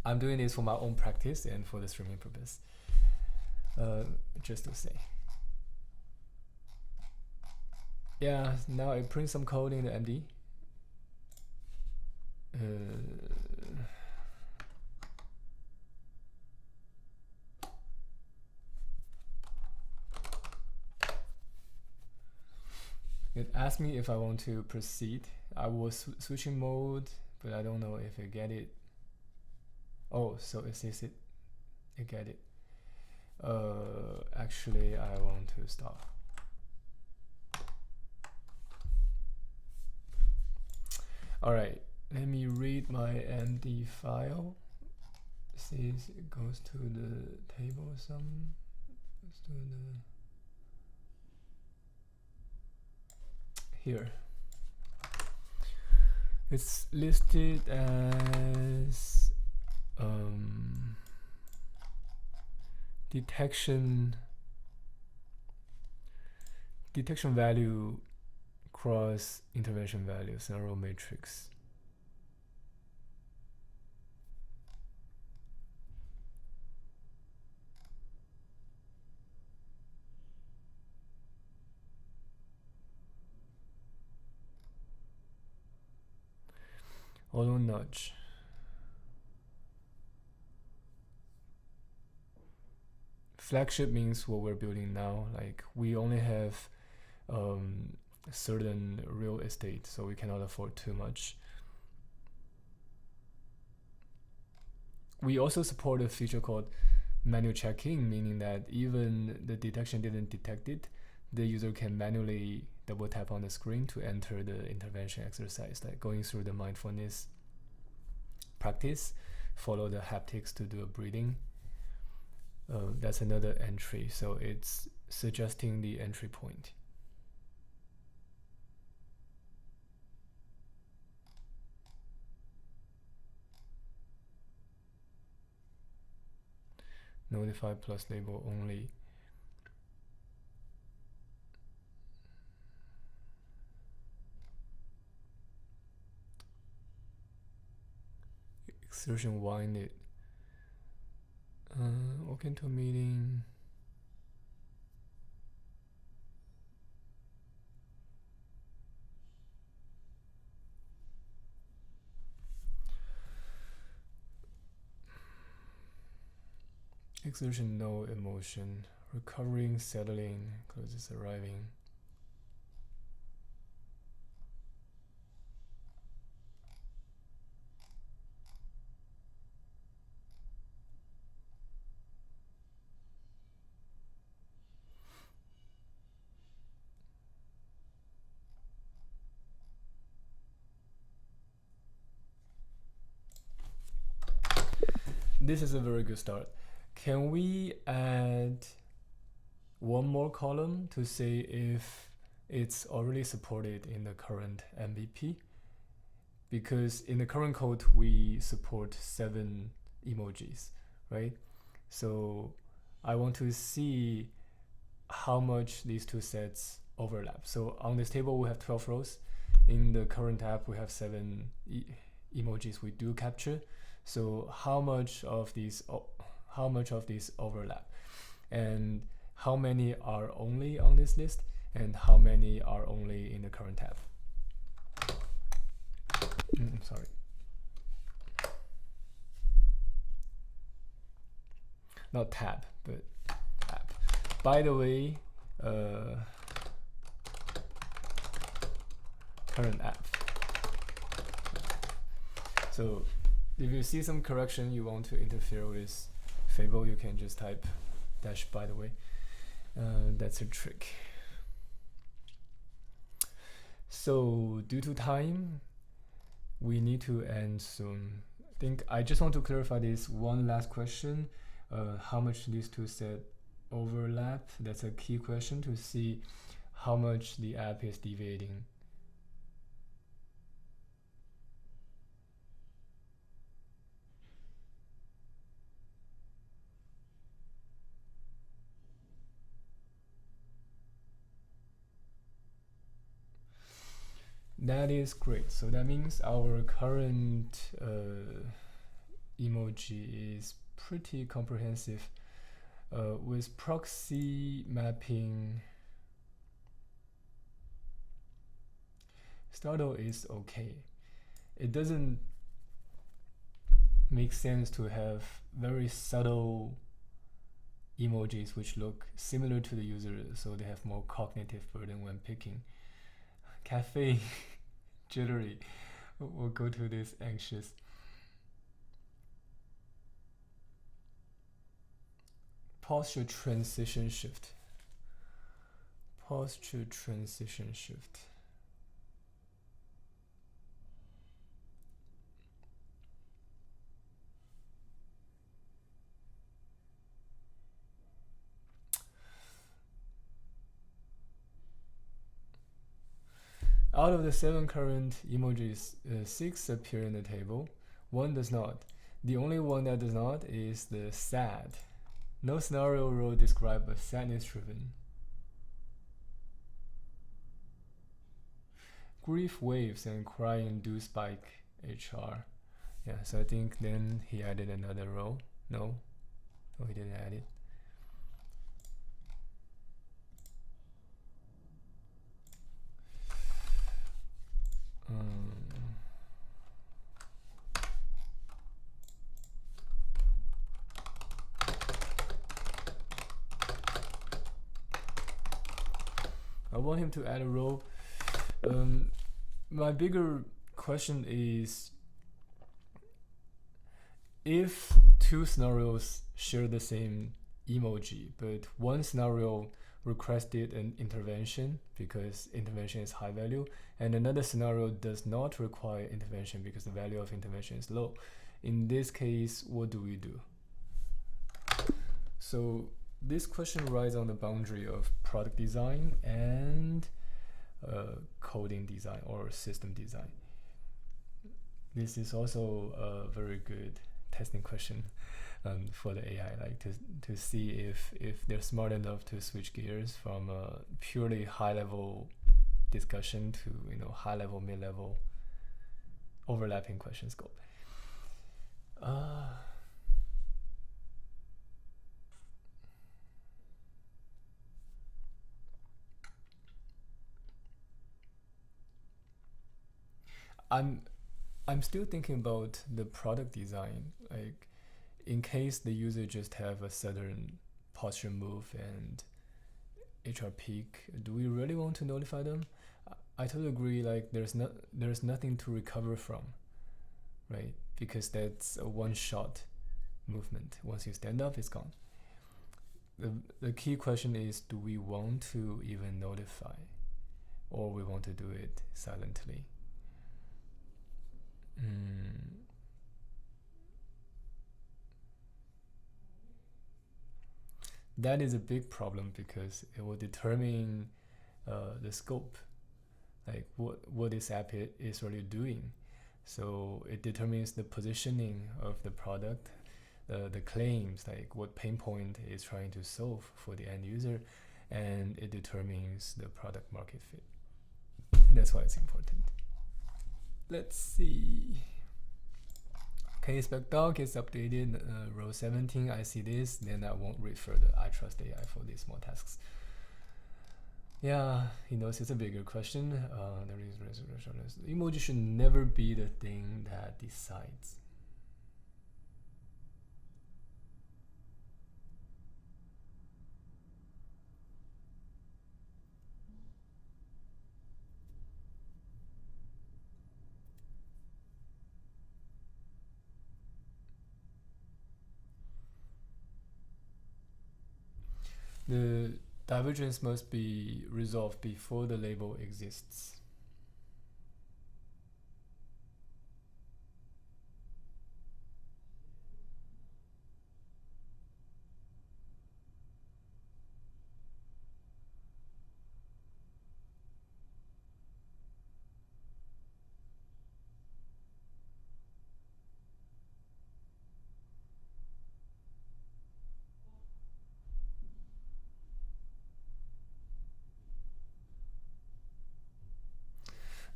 I'm doing this for my own practice and for the streaming purpose. Just to say. Yeah, now I print some code in the MD. It asked me if I want to proceed. I was switching mode, but I don't know if it get it. Oh, so it says it get it. Actually, I want to stop. All right, let me read my MD file. It says it goes to the table some. Goes to the here. It's listed as detection value cross intervention value scenario matrix. Auto nudge. Flagship means what we're building now. Like we only have certain real estate, so we cannot afford too much. We also support a feature called manual check-in, meaning that even the detection didn't detect it, the user can manually double tap on the screen to enter the intervention exercise, like going through the mindfulness practice, follow the haptics to do a breathing. That's another entry, so it's suggesting the entry point. Notify plus label only. Exertion wind it. Walk into a meeting. Exertion, no emotion. Recovering, settling, closes arriving. This is a very good start. Can we add one more column to say if it's already supported in the current MVP? Because in the current code, we support 7 emojis, right? So I want to see how much these two sets overlap. So on this table, we have 12 rows. In the current app, we have 7 emojis we do capture. So how much of these overlap, and how many are only on this list, and how many are only in the current tab? Sorry. Not tab, but app. By the way, current app. So if you see some correction you want to interfere with Fable, you can just type dash by the way. That's a trick. So due to time, we need to end soon. I just want to clarify this one last question. How much these two sets overlap? That's a key question to see how much the app is deviating. That is great. So that means our current emoji is pretty comprehensive. With proxy mapping, Startle is okay. It doesn't make sense to have very subtle emojis which look similar to the user, so they have more cognitive burden when picking. Cafe, jittery. We'll go to this anxious. Posture transition shift. Posture transition shift. Out of the 7 current emojis, 6 appear in the table. 1 does not. The only one that does not is the sad. No scenario will describe a sadness-driven. Grief waves and crying do spike HR. Yeah, so I think then he added another row. No, he didn't add it. I want him to add a row. My bigger question is, if two scenarios share the same emoji, but one scenario requested an intervention because intervention is high value, and another scenario does not require intervention because the value of intervention is low. In this case, what do we do? So this question rides on the boundary of product design and coding design or system design. This is also a very good testing question for the AI, like to see if they're smart enough to switch gears from a purely high level discussion to high level, mid level, overlapping question scope. I'm still thinking about the product design, like in case the user just have a sudden posture move and HR peak, do we really want to notify them? I totally agree, like there's nothing to recover from, right? Because that's a one-shot movement. Once you stand up, it's gone. The key question is, do we want to even notify, or we want to do it silently? That is a big problem because it will determine the scope, like what this app is really doing. So it determines the positioning of the product, the claims, like what pain point is trying to solve for the end user, and it determines the product market fit. That's why it's important. Let's see. Okay, spec doc is updated, row 17, I see this, then I won't read further. I trust AI for these small tasks. Yeah, he knows it's a bigger question. There is resolution. Emoji should never be the thing that decides. The divergence must be resolved before the label exists.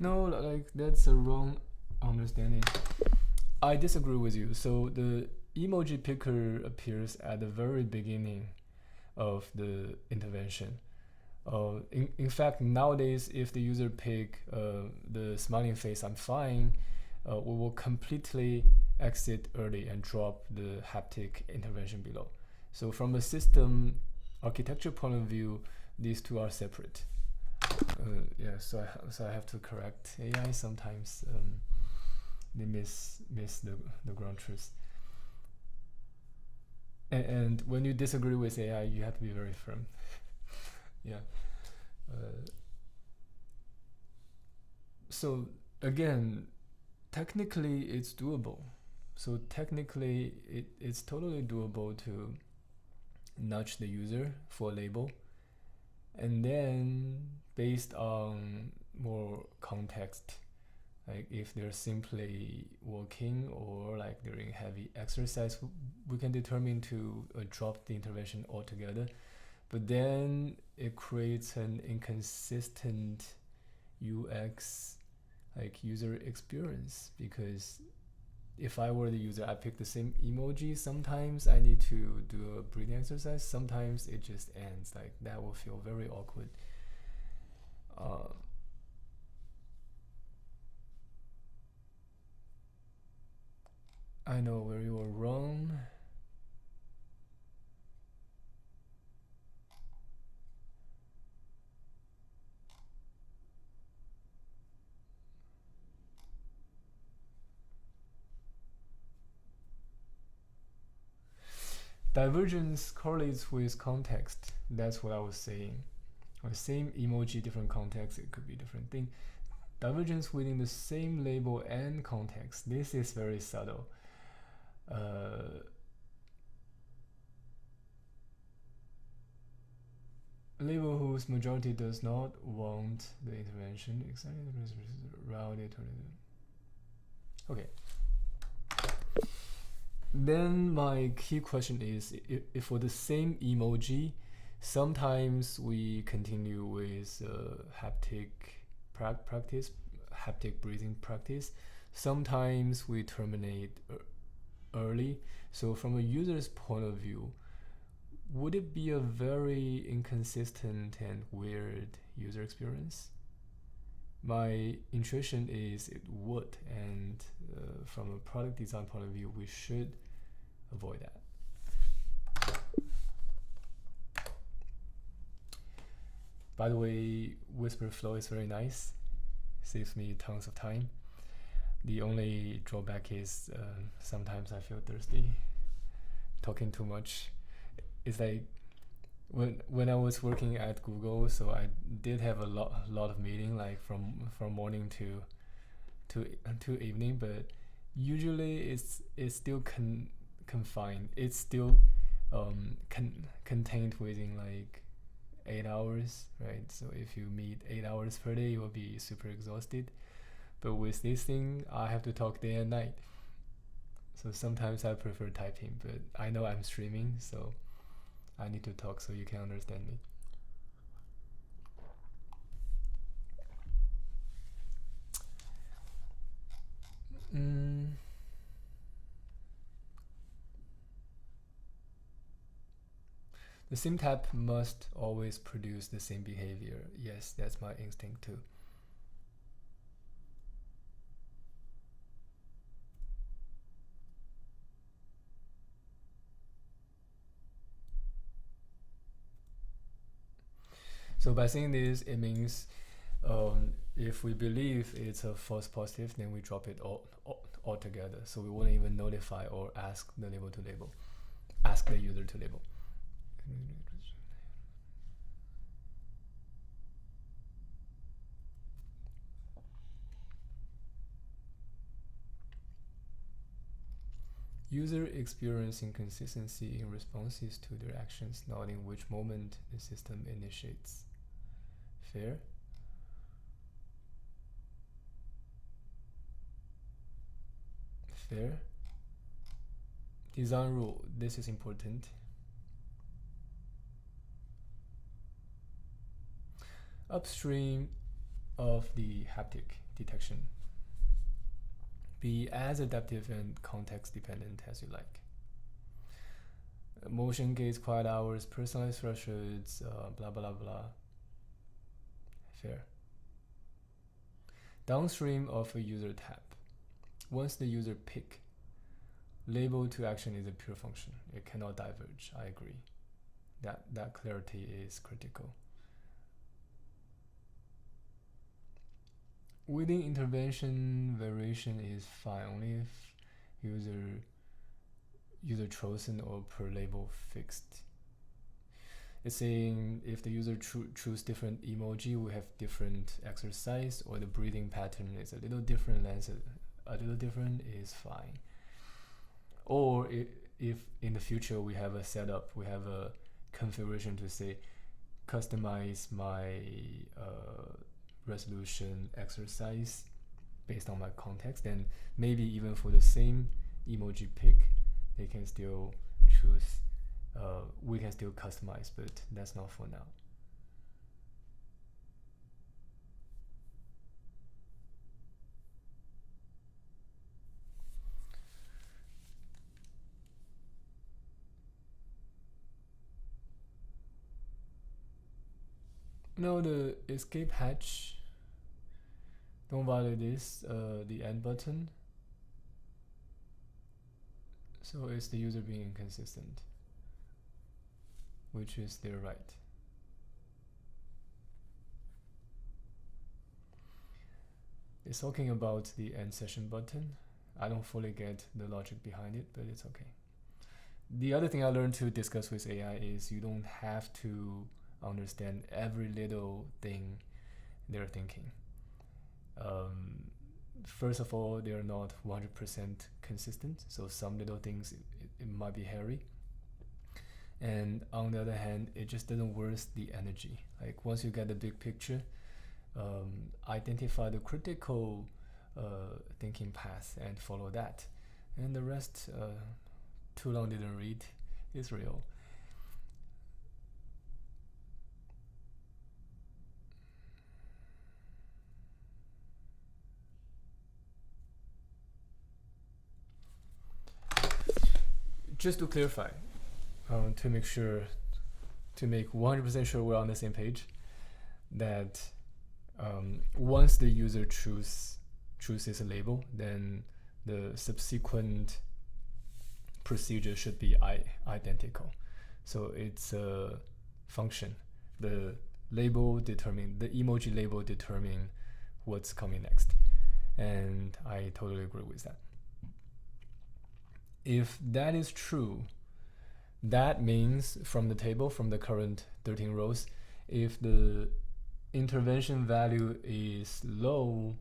No, like that's a wrong understanding. I disagree with you. So the emoji picker appears at the very beginning of the intervention. In fact, nowadays, if the user pick the smiling face, I'm fine, we will completely exit early and drop the haptic intervention below. So from a system architecture point of view, these two are separate. Yeah, so I have to correct AI sometimes. They miss the ground truth. And when you disagree with AI, you have to be very firm. Yeah. So again, technically it's doable. So technically it's totally doable to nudge the user for a label, and then based on more context, like if they're simply walking or like during heavy exercise, we can determine to drop the intervention altogether. But then it creates an inconsistent UX, like user experience, because if I were the user, I pick the same emoji. Sometimes I need to do a breathing exercise. Sometimes it just ends. Like that will feel very awkward. I know where you are wrong. Divergence correlates with context. That's what I was saying. The same emoji, different context, it could be different thing. Divergence within the same label and context. This is very subtle. Label whose majority does not want the intervention. Exactly routed. Okay. Then my key question is, if for the same emoji, sometimes we continue with haptic practice, haptic breathing practice. Sometimes we terminate early. So from a user's point of view, would it be a very inconsistent and weird user experience? My intuition is it would, and from a product design point of view, we should avoid that. By the way, Whisper Flow is very nice, saves me tons of time. The only drawback is sometimes I feel thirsty, talking too much. It's like when I was working at Google, so I did have a lot of meeting, like from morning to evening, but usually it's still confined. It's still contained within like 8 hours, right? So if you meet 8 hours per day, you will be super exhausted. But with this thing, I have to talk day and night. So sometimes I prefer typing, but I know I'm streaming, so I need to talk so you can understand me. The same tap must always produce the same behavior. Yes, that's my instinct too. So by saying this, it means if we believe it's a false positive, then we drop it all together. So we wouldn't even notify or ask the label to label, ask the user to label. User experience inconsistency in responses to their actions, not in which moment the system initiates. Fair? Fair? Design rule, this is important. Upstream of the haptic detection, be as adaptive and context dependent as you like. Motion gates, quiet hours, personalized thresholds, blah blah blah. Fair. Downstream of a user tap, once the user pick, label to action is a pure function. It cannot diverge. I agree. That clarity is critical. Within intervention, variation is fine only if user chosen or per label fixed. It's saying if the user choose different emoji, we have different exercise, or the breathing pattern is a little different, a little different is fine. Or if in the future we have a setup, we have a configuration to say customize my resolution exercise based on my context, then maybe even for the same emoji pick, they can still choose, we can still customize, but that's not for now. Now the escape hatch, don't violate this, the end button. So it's the user being inconsistent, which is their right. It's talking about the end session button. I don't fully get the logic behind it, but it's okay. the other thing I learned to discuss with AI is you don't have to understand every little thing they're thinking. First of all, they're not 100% consistent, so some little things it might be hairy. And on the other hand, it just doesn't worth the energy. Like once you get the big picture, identify the critical thinking path and follow that. And the rest, too long didn't read Israel. Just to clarify, to make 100% sure we're on the same page, that once the user chooses a label, then the subsequent procedure should be identical. So it's a function. The emoji label determine what's coming next. And I totally agree with that. If that is true, that means from the table, from the current 13 rows, if the intervention value is low,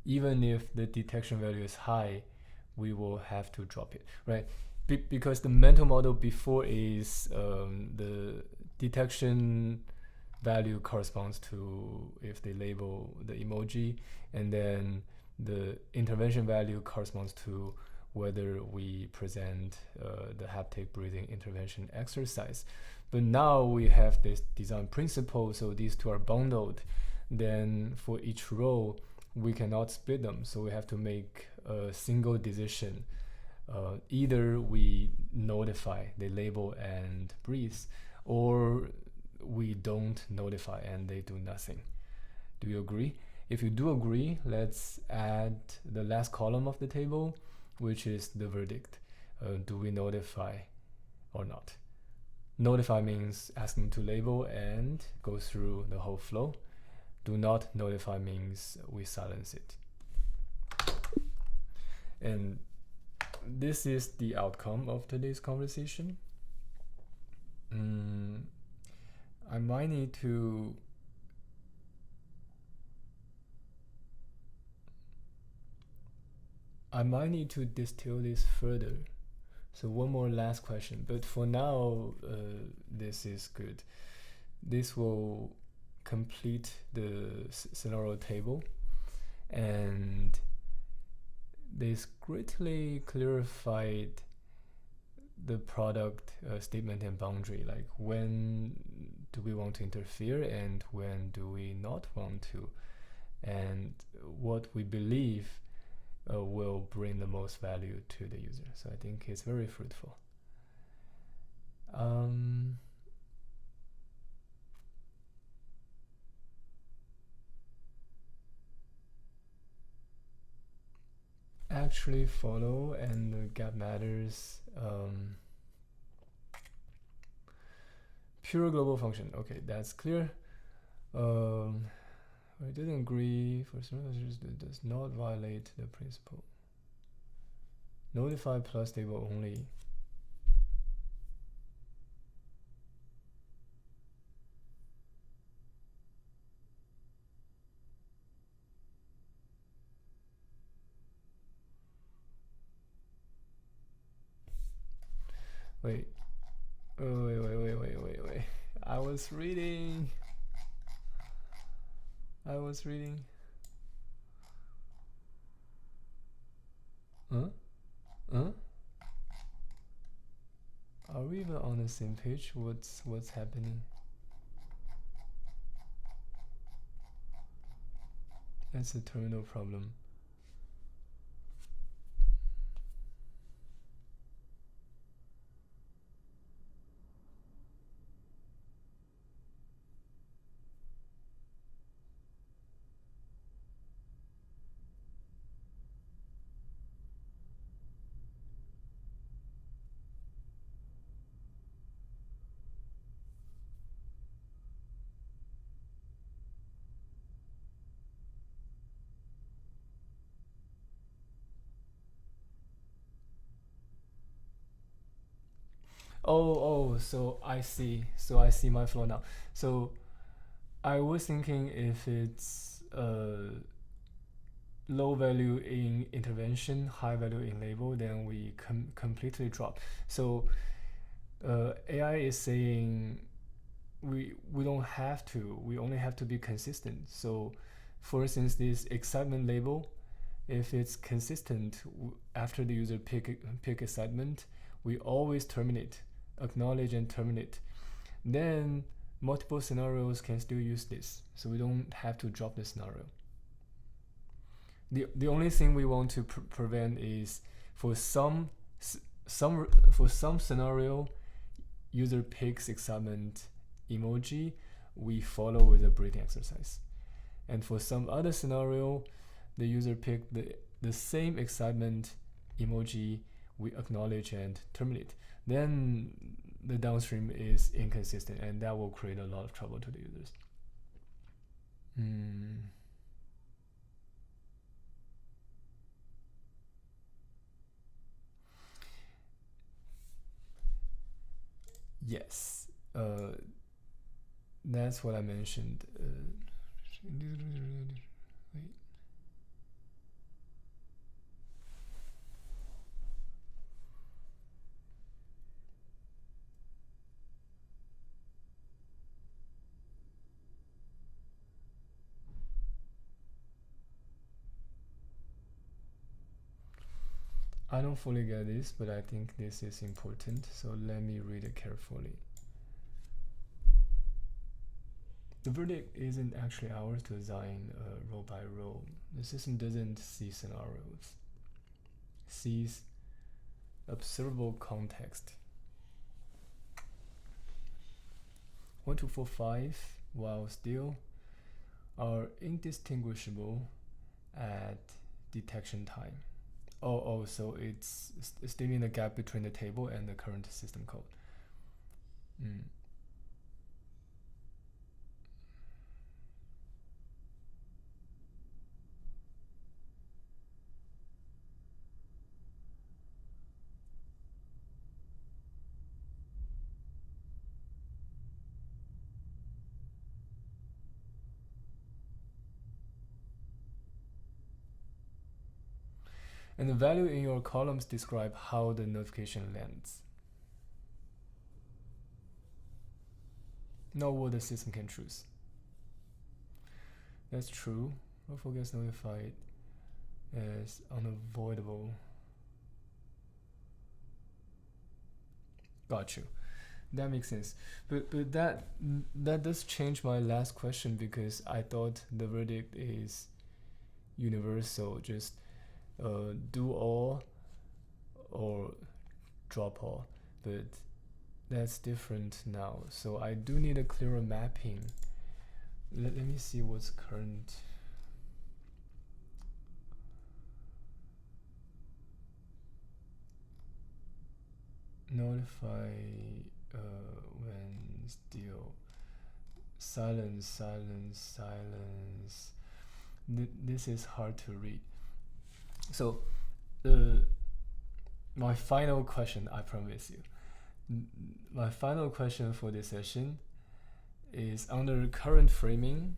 even if the detection value is high, we will have to drop it, right? Because the mental model before is the detection value corresponds to if they label the emoji, and then the intervention value corresponds to whether we present the haptic breathing intervention exercise. But now we have this design principle, so these two are bundled. Then for each row, we cannot split them, so we have to make a single decision. Either we notify, they label and breathe, or we don't notify and they do nothing. Do you agree? If you do agree, let's add the last column of the table, which is the verdict. Do we notify or not? Notify means ask them to label and go through the whole flow. Do not notify means we silence it. And this is the outcome of today's conversation. I might need to distill this further. So one more last question, but for now, this is good. This will complete the scenario table, and this greatly clarified the product statement and boundary, like when do we want to interfere and when do we not want to, and what we believe will bring the most value to the user. So I think it's very fruitful. Actually follow and the gap matters. Pure global function. Okay, that's clear. I didn't agree for some users that does not violate the principle. Notify plus table only. Wait. Wait. I was reading. Huh? Are we even on the same page? What's happening? That's a terminal problem. So I see my flow now. So I was thinking if it's low value in intervention, high value in label, then we completely drop. So AI is saying we don't have to. We only have to be consistent. So, for instance, this excitement label, if it's consistent after the user pick excitement, we always terminate, acknowledge and terminate. Then multiple scenarios can still use this, so we don't have to drop the scenario. The only thing we want to prevent is for some scenario, user picks excitement emoji, we follow with a breathing exercise. And for some other scenario, the user picked the same excitement emoji, we acknowledge and terminate. Then the downstream is inconsistent, and that will create a lot of trouble to the users. Yes, that's what I mentioned. Wait. I don't fully get this, but I think this is important, so let me read it carefully. The verdict isn't actually ours to assign row by row. The system doesn't see scenarios, it sees observable context. 1, 2, 4, 5, while still are indistinguishable at detection time. So it's still in the gap between the table and the current system code. And the value in your columns describe how the notification lands, not what the system can choose. That's true. Row gets notified as unavoidable. Got you. That makes sense. But that does change my last question, because I thought the verdict is universal. Just do all or drop all. But that's different now. So I do need a clearer mapping. Let me see what's current. Notify when still. Silence. This is hard to read. So my final question, I promise you. My final question for this session is under current framing.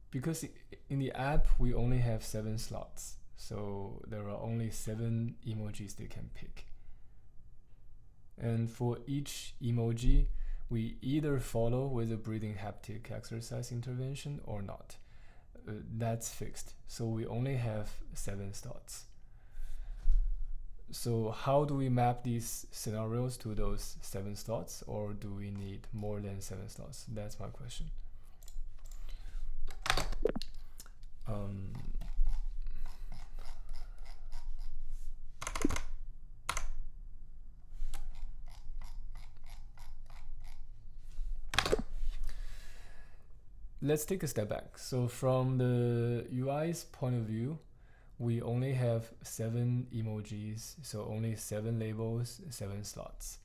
Because in the app we only have 7 slots, so there are only 7 emojis they can pick. And for each emoji, we either follow with a breathing haptic exercise intervention or not. That's fixed. So we only have 7 slots. So how do we map these scenarios to those 7 slots, or do we need more than 7 slots? That's my question. Let's take a step back. So from the UI's point of view, we only have 7 emojis, so only 7 labels, 7 slots.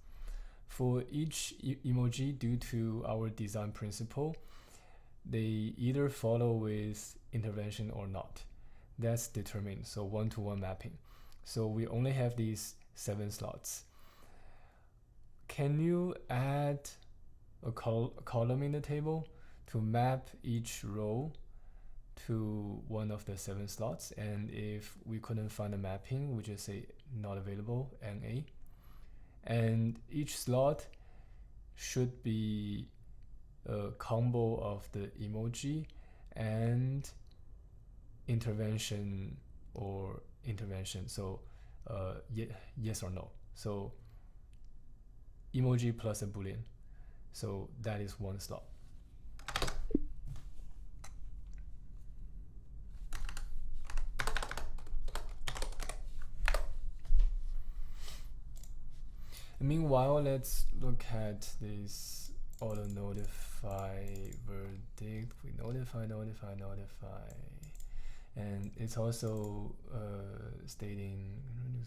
For each emoji, due to our design principle, they either follow with intervention or not. That's determined, so 1-to-1 mapping. So we only have these 7 slots. Can you add a column in the table to map each row to one of the 7 slots? And if we couldn't find a mapping, we just say not available, NA. And each slot should be a combo of the emoji and intervention or intervention. So yes or no. So emoji plus a boolean. So that is one slot. Meanwhile, let's look at this auto notify verdict. We notify, and it's also stating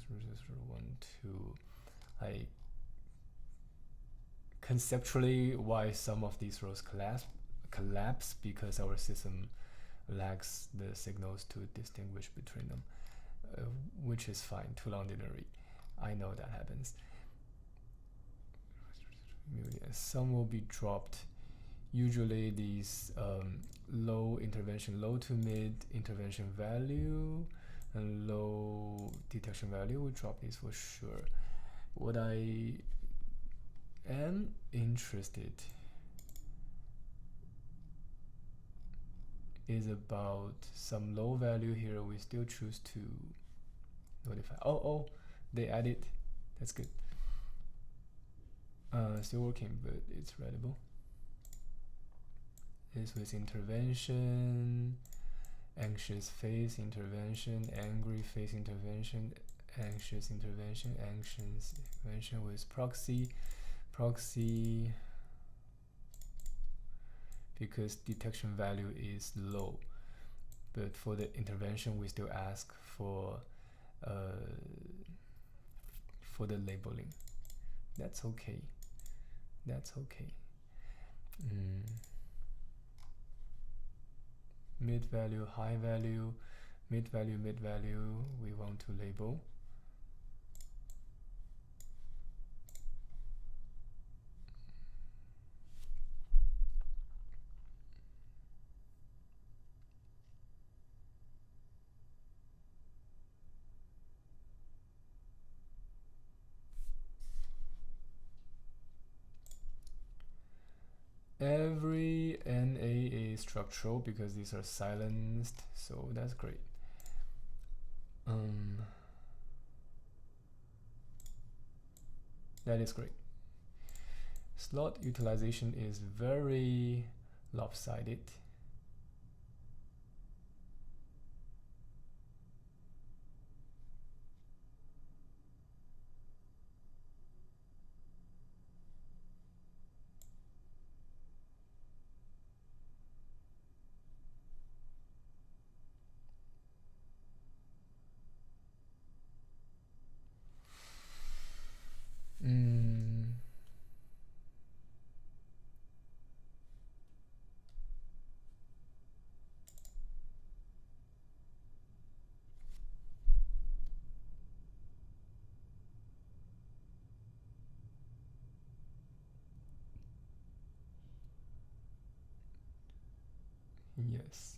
1, 2, like conceptually why some of these rows collapse because our system lacks the signals to distinguish between them, which is fine. Too long didn't read. I know that happens. Some will be dropped. Usually these low intervention, low to mid intervention value and low detection value, we drop these for sure. What I am interested is about some low value here. We still choose to notify. Oh, they added. That's good. Still working, but it's readable. This was intervention, anxious face intervention, angry face intervention, anxious intervention, anxious intervention with proxy, because detection value is low. But for the intervention, we still ask for the labeling. That's okay. Mid value, high value, mid value, we want to label. Every NA is structural because these are silenced, so that's great. That is great. Slot utilization is very lopsided. Yes.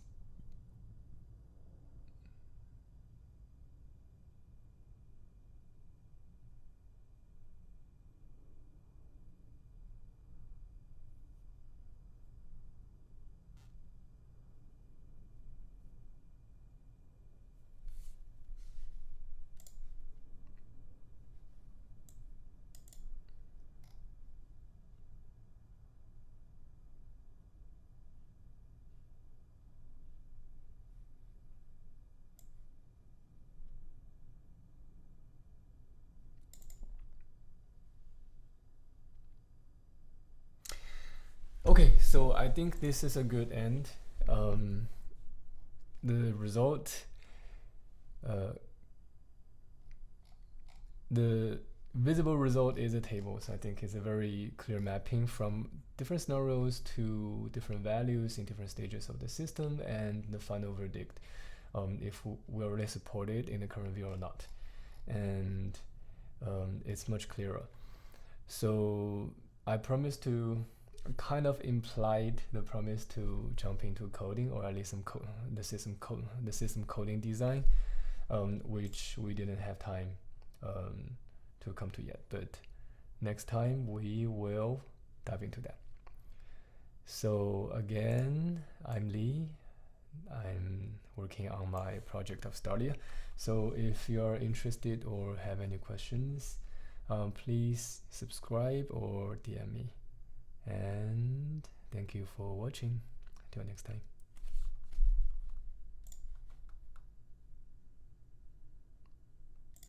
Okay, so I think this is a good end. The result, the visible result is a table, so I think it's a very clear mapping from different scenarios to different values in different stages of the system, and the final verdict, if we already support it in the current view or not. and it's much clearer. So I promised to kind of implied the promise to jump into coding, or at least the system coding design, which we didn't have time to come to yet. But next time we will dive into that. So again, I'm Lee. I'm working on my project of Starlia. So if you're interested or have any questions, please subscribe or DM me. And thank you for watching. Until next time.